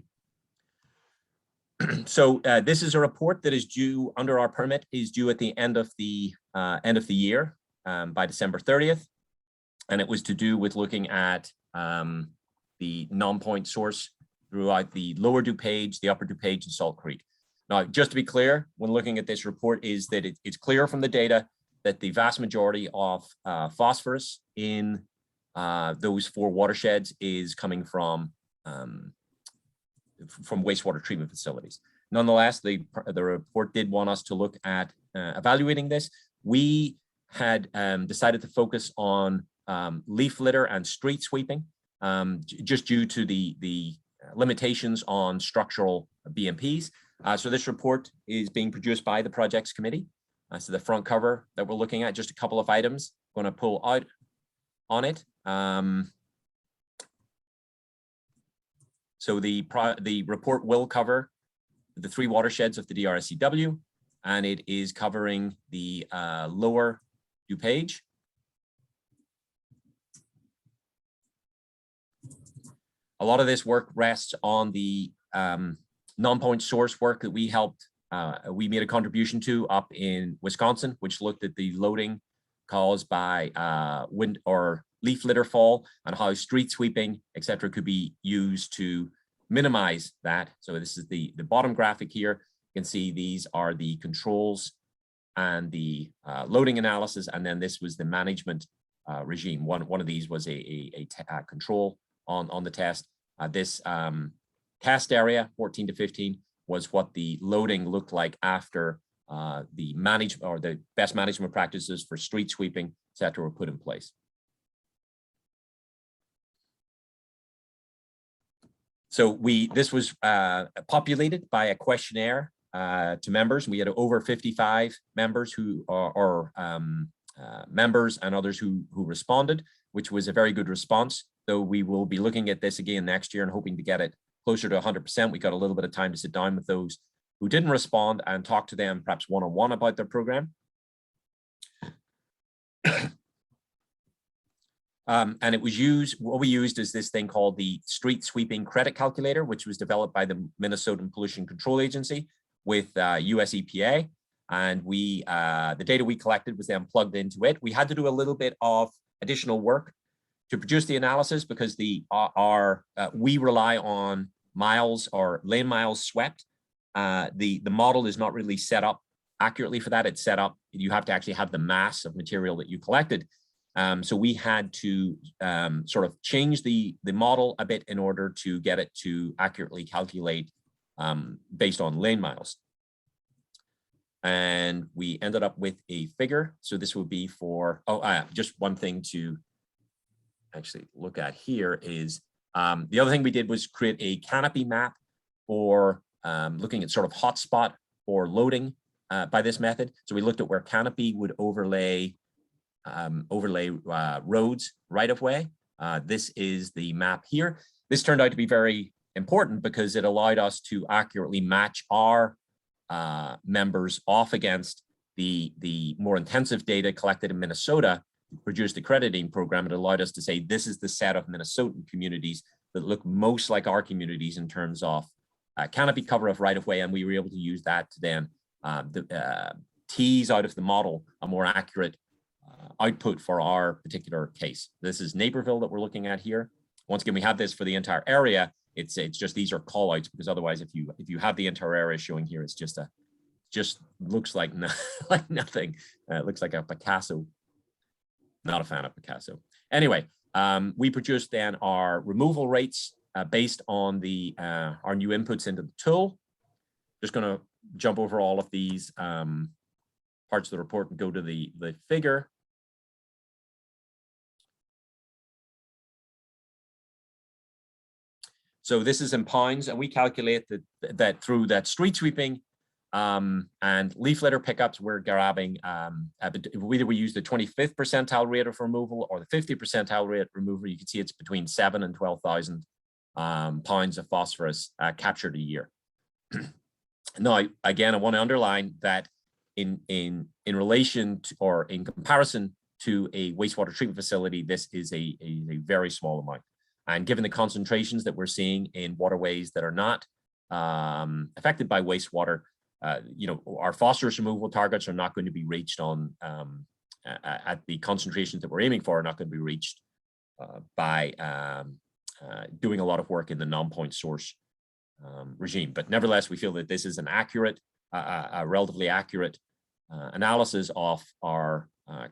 [SPEAKER 1] So this is a report that is due under our permit, is due at the end of the year by December 30th. And it was to do with looking at the non-point source throughout the lower DuPage, the upper DuPage, and Salt Creek. Now, just to be clear, when looking at this report, is that it's clear from the data that the vast majority of phosphorus in those 4 watersheds is coming from wastewater treatment facilities. Nonetheless, the report did want us to look at evaluating this. We had decided to focus on leaf litter and street sweeping, just due to the limitations on structural BMPs. So this report is being produced by the projects committee. So the front cover that we're looking at, just a couple of items, going to pull out on it. So the report will cover the 3 watersheds of the DRSCW, and it is covering the lower DuPage, a lot of this work rests on the non-point source work that we helped, we made a contribution to up in Wisconsin, which looked at the loading caused by wind or leaf litter fall and how street sweeping, etc., could be used to minimize that. So this is the bottom graphic here. You can see these are the controls and the loading analysis, and then this was the management regime. One of these was a control on the test. This test area 14 to 15 was what the loading looked like after the best management practices for street sweeping, etc., were put in place. So this was populated by a questionnaire to members. We had over 55 members who are members and others who responded, which was a very good response. So we will be looking at this again next year and hoping to get it closer to 100%. We got a little bit of time to sit down with those who didn't respond and talk to them perhaps one-on-one about their program. And it was what we used is this thing called the Street Sweeping Credit Calculator, which was developed by the Minnesota Pollution Control Agency with US EPA. And the data we collected was then plugged into it. We had to do a little bit of additional work to produce the analysis because we rely on miles or lane miles swept. The model is not really set up accurately for that. It's set up, you have to actually have the mass of material that you collected. So we had to sort of change the model a bit in order to get it to accurately calculate based on lane miles. And we ended up with a figure. So this would be for, just one thing to actually look at here is the other thing we did was create a canopy map for looking at sort of hotspot or loading by this method. So we looked at where canopy would overlay roads right of way. This is the map here. This turned out to be very important because it allowed us to accurately match our members off against the more intensive data collected in Minnesota, produced the crediting program. It allowed us to say, this is the set of Minnesotan communities that look most like our communities in terms of canopy cover of right of way. And we were able to use that to then tease out of the model a more accurate output for our particular case. This is Naperville that we're looking at here. Once again, we have this for the entire area. It's just these are call outs because otherwise, if you have the entire area showing here, it's just looks like like nothing. It looks like a Picasso. Not a fan of Picasso. Anyway, we produced then our removal rates based on our new inputs into the tool. Just going to jump over all of these parts of the report and go to the figure. So this is in pounds, and we calculate that through that street sweeping and leaf litter pickups, we're grabbing, whether we use the 25th percentile rate of removal or the 50th percentile rate of removal, you can see it's between 7,000 and 12,000 pounds of phosphorus captured a year. Now, again, I want to underline that in relation to, or in comparison to a wastewater treatment facility, this is a very small amount. And given the concentrations that we're seeing in waterways that are not affected by wastewater, our phosphorus removal targets are not going to be reached on at the concentrations that we're aiming for, are not going to be reached by doing a lot of work in the non-point source regime. But nevertheless, we feel that this is an accurate, a relatively accurate analysis of our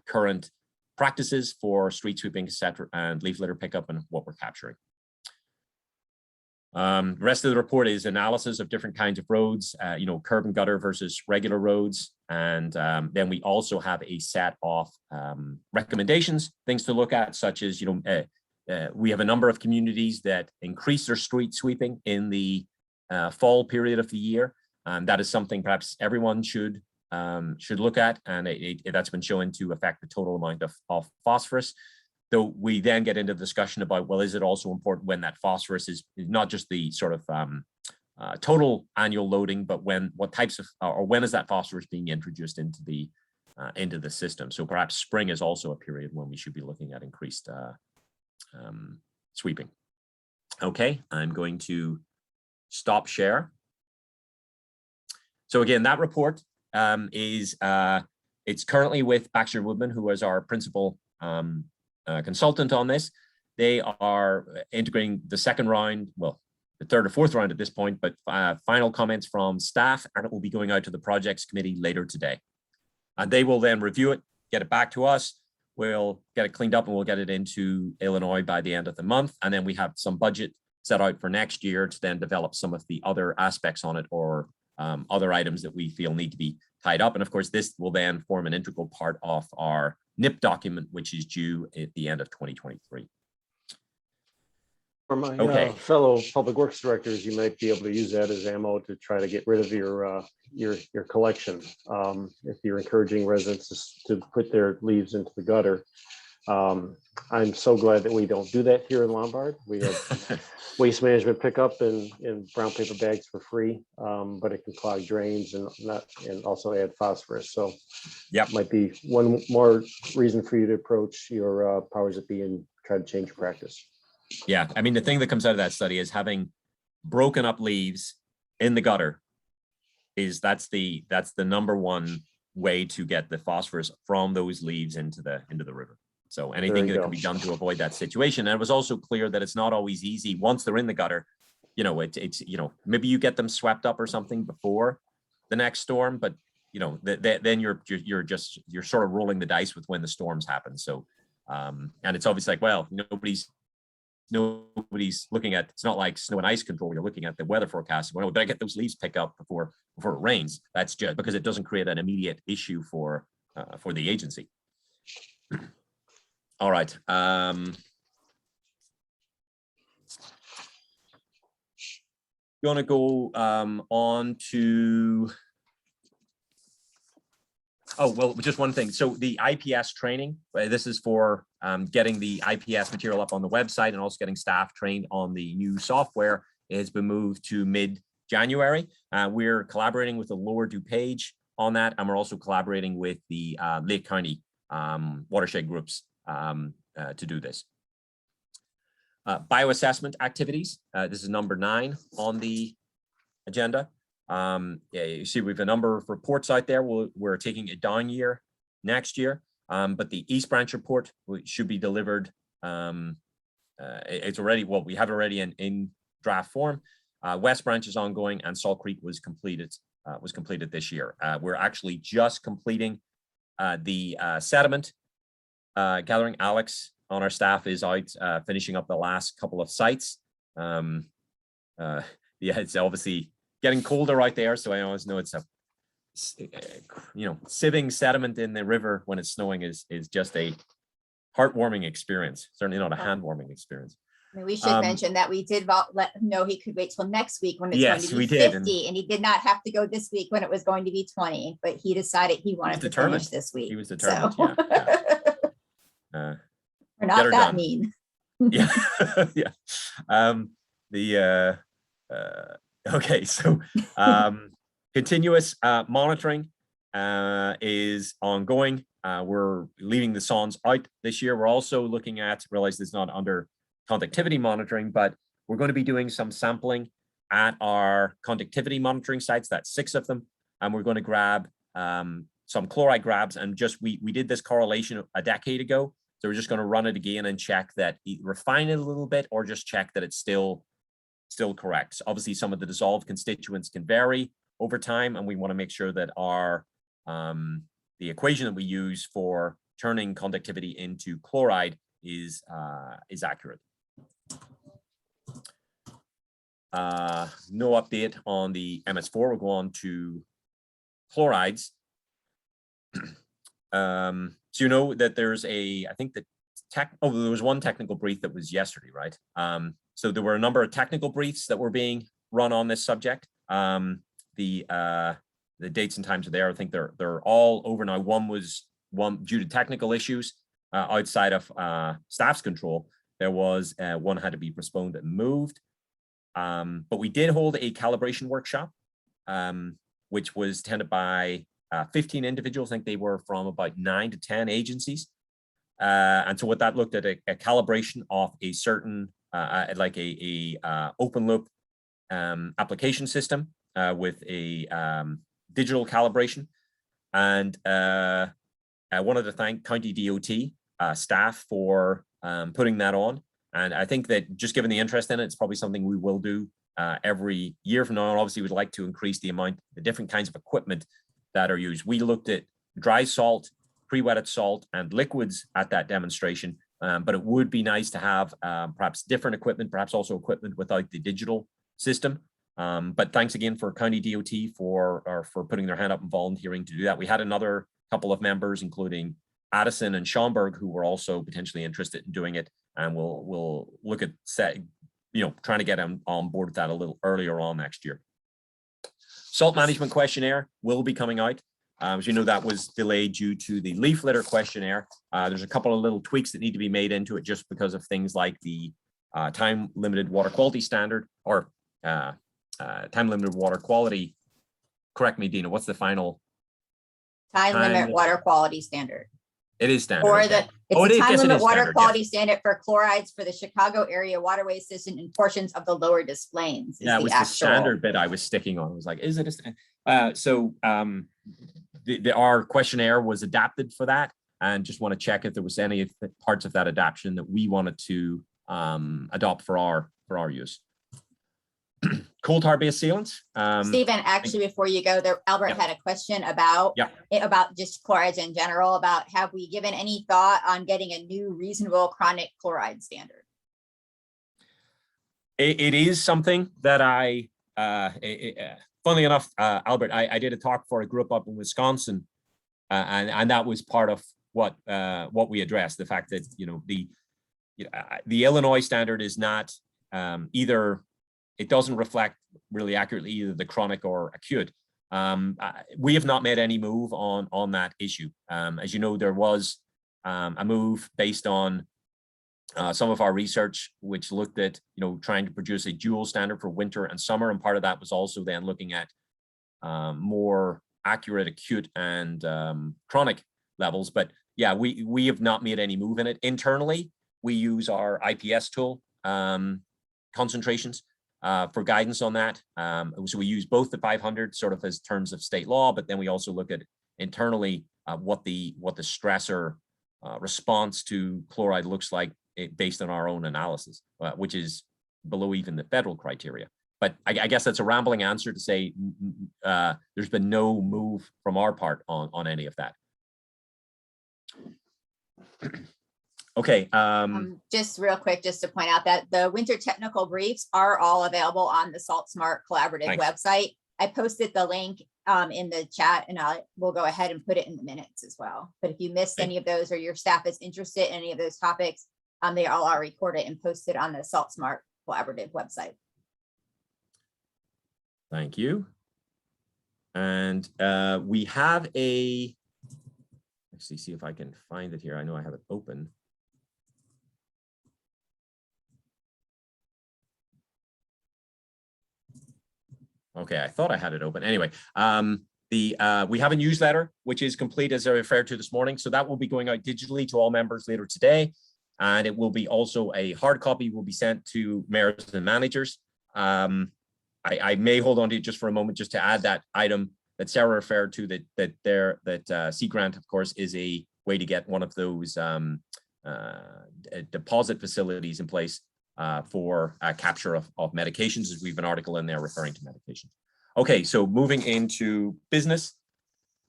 [SPEAKER 1] current practices for street sweeping, etc., and leaf litter pickup and what we're capturing. The rest of the report is analysis of different kinds of roads, curb and gutter versus regular roads. And then we also have a set of recommendations, things to look at, such as, we have a number of communities that increase their street sweeping in the fall period of the year. That is something perhaps everyone should look at, and that's been shown to affect the total amount of phosphorus. Though we then get into the discussion about, well, is it also important when that phosphorus is not just the sort of total annual loading, but what types of, or when is that phosphorus being introduced into the system? So perhaps spring is also a period when we should be looking at increased sweeping. Okay, I'm going to stop share. So again, that report it's currently with Baxter Woodman, who is our principal consultant on this. They are integrating the second round, well, the third or fourth round at this point, but final comments from staff, and it will be going out to the projects committee later today. And they will then review it, get it back to us. We'll get it cleaned up and we'll get it into Illinois by the end of the month. And then we have some budget set out for next year to then develop some of the other aspects on it, or other items that we feel need to be tied up. And of course, this will then form an integral part of our NIP document, which is due at the end of 2023.
[SPEAKER 3] For my fellow public works directors, you might be able to use that as ammo to try to get rid of your collection. If you're encouraging residents to put their leaves into the gutter. I'm so glad that we don't do that here in Lombard. We have waste management pickup in brown paper bags for free, but it can clog drains and also add phosphorus. So yeah, might be one more reason for you to approach your powers that be and try to change your practice.
[SPEAKER 1] Yeah, I mean, the thing that comes out of that study is having broken up leaves in the gutter that's the number one way to get the phosphorus from those leaves into the river. So anything that can be done to avoid that situation. And it was also clear that it's not always easy once they're in the gutter. It's maybe you get them swept up or something before the next storm, but then you're sort of rolling the dice with when the storms happen. So and it's obviously like, well, nobody's looking at, it's not like snow and ice control. You're looking at the weather forecast. Well, better get those leaves picked up before it rains. That's just because it doesn't create an immediate issue for the agency. All right. Going to go on to, oh, well, just one thing. So the IPS training, this is for getting the IPS material up on the website and also getting staff trained on the new software. It has been moved to mid-January. We're collaborating with the Lower DuPage on that, and we're also collaborating with the Lake County watershed groups to do this. Bioassessment activities. This is number 9 on the agenda. You see we have a number of reports out there. We're taking a down year next year, but the East Branch report should be delivered. It's already, well, we have it already in draft form. West Branch is ongoing, and Salt Creek was completed this year. We're actually just completing the sediment gathering. Alex on our staff is out finishing up the last couple of sites. Yeah, it's obviously getting colder out there, so I always know it's sieving sediment in the river when it's snowing is just a heartwarming experience. Certainly not a hand-warming experience.
[SPEAKER 2] I mean, we should mention that we did let him know he could wait till next week when it's going to be 50, and he did not have to go this week when it was going to be 20, but he decided he wanted to finish this week.
[SPEAKER 1] He was determined,
[SPEAKER 2] so.
[SPEAKER 1] Yeah.
[SPEAKER 2] We're not that mean.
[SPEAKER 1] Yeah, yeah. Okay, so continuous monitoring is ongoing. We're leaving the sondes out this year. We're also looking at, realize it's not under conductivity monitoring, but we're going to be doing some sampling at our conductivity monitoring sites. That's 6 of them. And we're going to grab some chloride grabs, and just we did this correlation a decade ago. So we're just going to run it again and check that, refine it a little bit, or just check that it's still correct. So obviously, some of the dissolved constituents can vary over time, and we want to make sure that our the equation that we use for turning conductivity into chloride is accurate. No update on the MS4. We'll go on to chlorides. So you know that there's I think the there was one technical brief that was yesterday, right? So there were a number of technical briefs that were being run on this subject. The dates and times are there. I think they're all over now. One due to technical issues outside of staff's control. There was one had to be postponed and moved. But we did hold a calibration workshop, which was attended by 15 individuals. I think they were from about 9 to 10 agencies. And so what that looked at a calibration of a certain, like a open loop application system with a digital calibration. And I wanted to thank County DOT staff for putting that on. And I think that just given the interest in it, it's probably something we will do every year from now on. Obviously, we'd like to increase the amount, the different kinds of equipment that are used. We looked at dry salt, pre-wetted salt, and liquids at that demonstration, but it would be nice to have perhaps different equipment, perhaps also equipment without the digital system. But thanks again for County DOT for putting their hand up and volunteering to do that. We had another couple of members, including Addison and Schaumburg, who were also potentially interested in doing it, and we'll look at trying to get them on board with that a little earlier on next year. Salt management questionnaire will be coming out. As you know, that was delayed due to the leaf litter questionnaire. There's a couple of little tweaks that need to be made into it just because of things like the time limited water quality standard, or time limited water quality. Correct me, Dina, what's the final?
[SPEAKER 2] Time limit water quality standard.
[SPEAKER 1] It is standard.
[SPEAKER 2] Or
[SPEAKER 1] okay.
[SPEAKER 2] the time limit water quality standard for chlorides for the Chicago area waterway system and portions of the lower Des Plaines.
[SPEAKER 1] Yeah, it was the standard bit I was sticking on. I was like, is it our questionnaire was adapted for that, and just want to check if there was any parts of that adaptation that we wanted to adopt for our use. Coal tar based sealants.
[SPEAKER 2] Stephen, actually, before you go there, Albert had a question about just chlorides in general, about have we given any thought on getting a new reasonable chronic chloride standard?
[SPEAKER 1] It is something that funnily enough, Albert, I did a talk for a group up in Wisconsin, and that was part of what we addressed, the fact that the Illinois standard is not either. It doesn't reflect really accurately either the chronic or acute. We have not made any move on that issue. As you know, there was a move based on some of our research, which looked at trying to produce a dual standard for winter and summer, and part of that was also then looking at more accurate acute and chronic levels. But yeah, we have not made any move in it. Internally, we use our IPS tool concentrations for guidance on that. So we use both the 500 sort of as terms of state law, but then we also look at internally what the stressor response to chloride looks like based on our own analysis, which is below even the federal criteria. But I guess that's a rambling answer to say there's been no move from our part on any of that. Okay.
[SPEAKER 2] Just real quick, just to point out that the winter technical briefs are all available on the Salt Smart Collaborative website. I posted the link in the chat, and we'll go ahead and put it in the minutes as well. But if you missed any of those, or your staff is interested in any of those topics, they all are recorded and posted on the Salt Smart Collaborative website.
[SPEAKER 1] Thank you. And we have let's see if I can find it here. I know I have it open. Okay, I thought I had it open. Anyway, we have a newsletter, which is complete, as I referred to this morning. So that will be going out digitally to all members later today. And it will be also a hard copy will be sent to mayors and managers. I may hold on to it just for a moment, just to add that item that Sarah referred to, that Sea Grant, of course, is a way to get one of those deposit facilities in place for capture of medications, as we have an article in there referring to medications. Okay, so moving into business.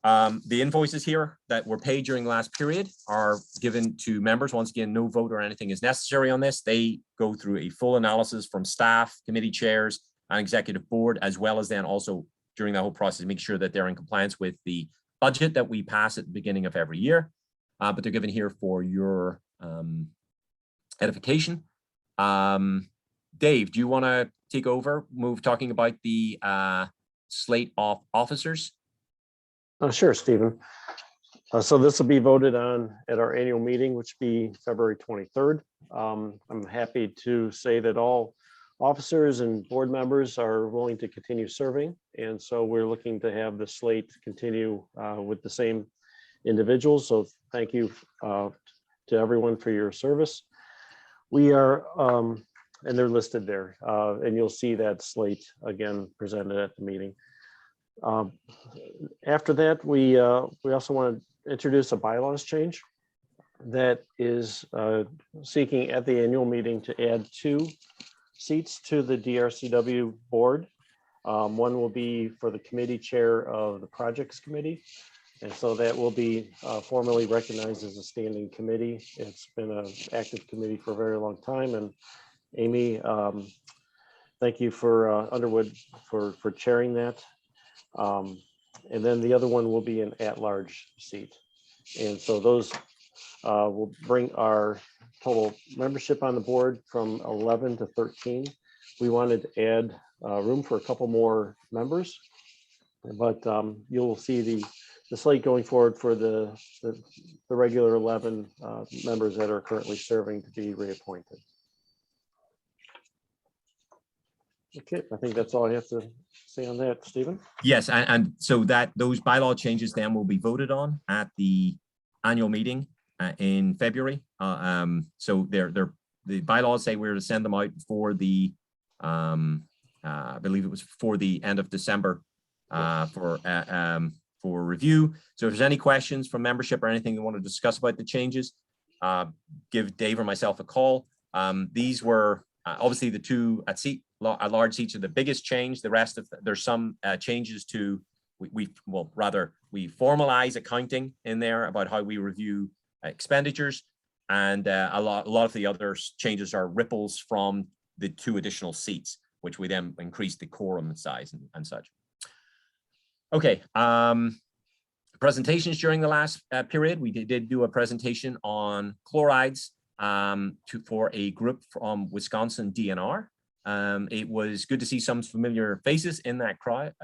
[SPEAKER 1] The invoices here that were paid during the last period are given to members. Once again, no vote or anything is necessary on this. They go through a full analysis from staff, committee chairs, and executive board, as well as then also during the whole process, make sure that they're in compliance with the budget that we pass at the beginning of every year. But they're given here for your edification. Dave, do you want to take over, talking about the slate of officers?
[SPEAKER 3] Sure, Stephen. So this will be voted on at our annual meeting, which will be February 23rd. I'm happy to say that all officers and board members are willing to continue serving. And so we're looking to have the slate continue with the same individuals. So thank you to everyone for your service. We are, and they're listed there, and you'll see that slate again presented at the meeting. After that, we also want to introduce a bylaws change that is seeking at the annual meeting to add 2 seats to the DRCW board. One will be for the committee chair of the projects committee. And so that will be formally recognized as a standing committee. It's been an active committee for a very long time. And Amy, thank you for Underwood for chairing that. And then the other one will be an at-large seat. And so those will bring our total membership on the board from 11 to 13. We wanted to add room for a couple more members, but you'll see the slate going forward for the regular 11 members that are currently serving to be reappointed. Okay, I think that's all I have to say on that, Stephen.
[SPEAKER 1] Yes, and so that those bylaw changes then will be voted on at the annual meeting in February. So the bylaws say we're to send them out for the I believe it was for the end of December for review. So if there's any questions from membership or anything you want to discuss about the changes, give Dave or myself a call. These were obviously the 2 at large seats are the biggest change. The rest of there's some changes to we formalize accounting in there about how we review expenditures, and a lot of the other changes are ripples from the 2 additional seats, which we then increase the quorum size and such. Okay, presentations during the last period. We did do a presentation on chlorides for a group from Wisconsin DNR. It was good to see some familiar faces in that crowd.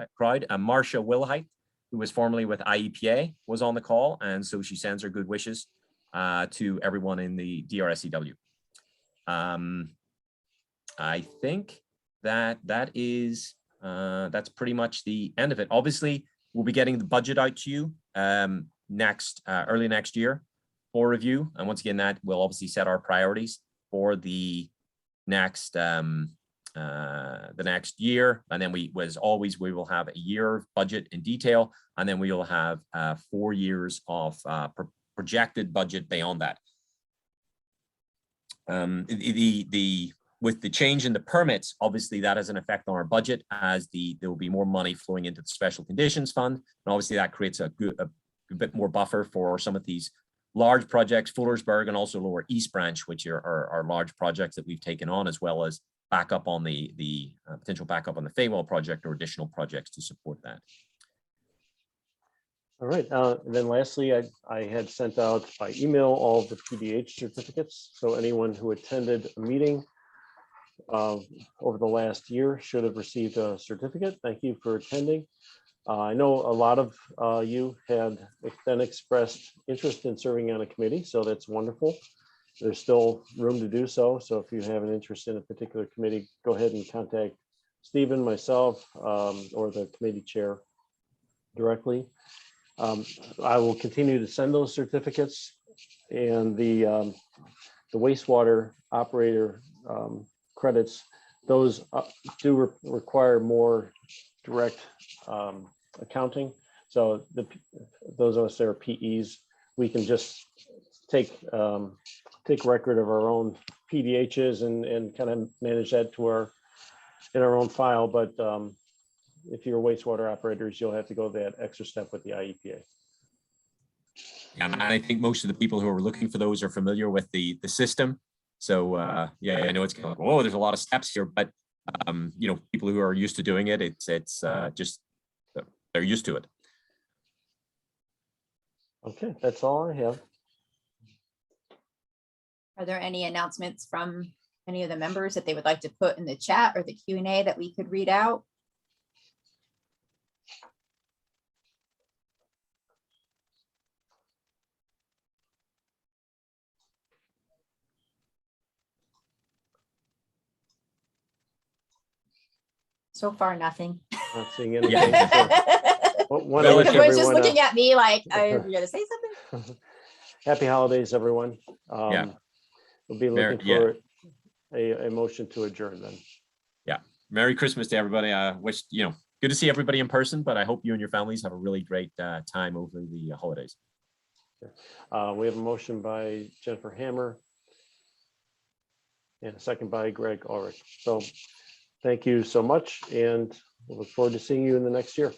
[SPEAKER 1] Marcia Wilhite, who was formerly with IEPA, was on the call, and so she sends her good wishes to everyone in the DRSEW. I think that's pretty much the end of it. Obviously, we'll be getting the budget out to you early next year for review, and once again, that will obviously set our priorities for the next year. And then as always, we will have a year budget in detail, and then we will have 4 years of projected budget beyond that. With the change in the permits, obviously that has an effect on our budget, as there will be more money flowing into the special conditions fund, and obviously that creates a bit more buffer for some of these large projects, Fullersburg and also Lower East Branch, which are large projects that we've taken on, as well as backup on the potential backup on the Faywell project or additional projects to support that.
[SPEAKER 3] All right, and then lastly, I had sent out by email all of the PDH certificates. So anyone who attended a meeting over the last year should have received a certificate. Thank you for attending. I know a lot of you had then expressed interest in serving on a committee, so that's wonderful. There's still room to do so. So if you have an interest in a particular committee, go ahead and contact Stephen, myself, or the committee chair directly. I will continue to send those certificates, and the wastewater operator credits those require more direct accounting. So those of us that are PEs, we can just take record of our own PDHs and kind of manage that in our own file. But if you're wastewater operators, you'll have to go that extra step with the IEPA.
[SPEAKER 1] Yeah, and I think most of the people who are looking for those are familiar with the system. So yeah, I know it's kind of like, oh, there's a lot of steps here, but you know, people who are used to doing it, it's just they're used to it.
[SPEAKER 3] Okay, that's all I have.
[SPEAKER 2] Are there any announcements from any of the members that they would like to put in the chat or the Q&A that we could read out? So far, nothing.
[SPEAKER 3] Not seeing anything.
[SPEAKER 1] Well,
[SPEAKER 2] Everyone's just looking at me like, are you gonna say something?
[SPEAKER 3] Happy holidays, everyone.
[SPEAKER 1] Yeah.
[SPEAKER 3] We'll be looking for a motion to adjourn then.
[SPEAKER 1] Yeah. Merry Christmas to everybody. I wish, you know, good to see everybody in person, but I hope you and your families have a really great time over the holidays.
[SPEAKER 3] We have a motion by Jennifer Hammer and a second by Greg Ulrich. So thank you so much, and we'll look forward to seeing you in the next year.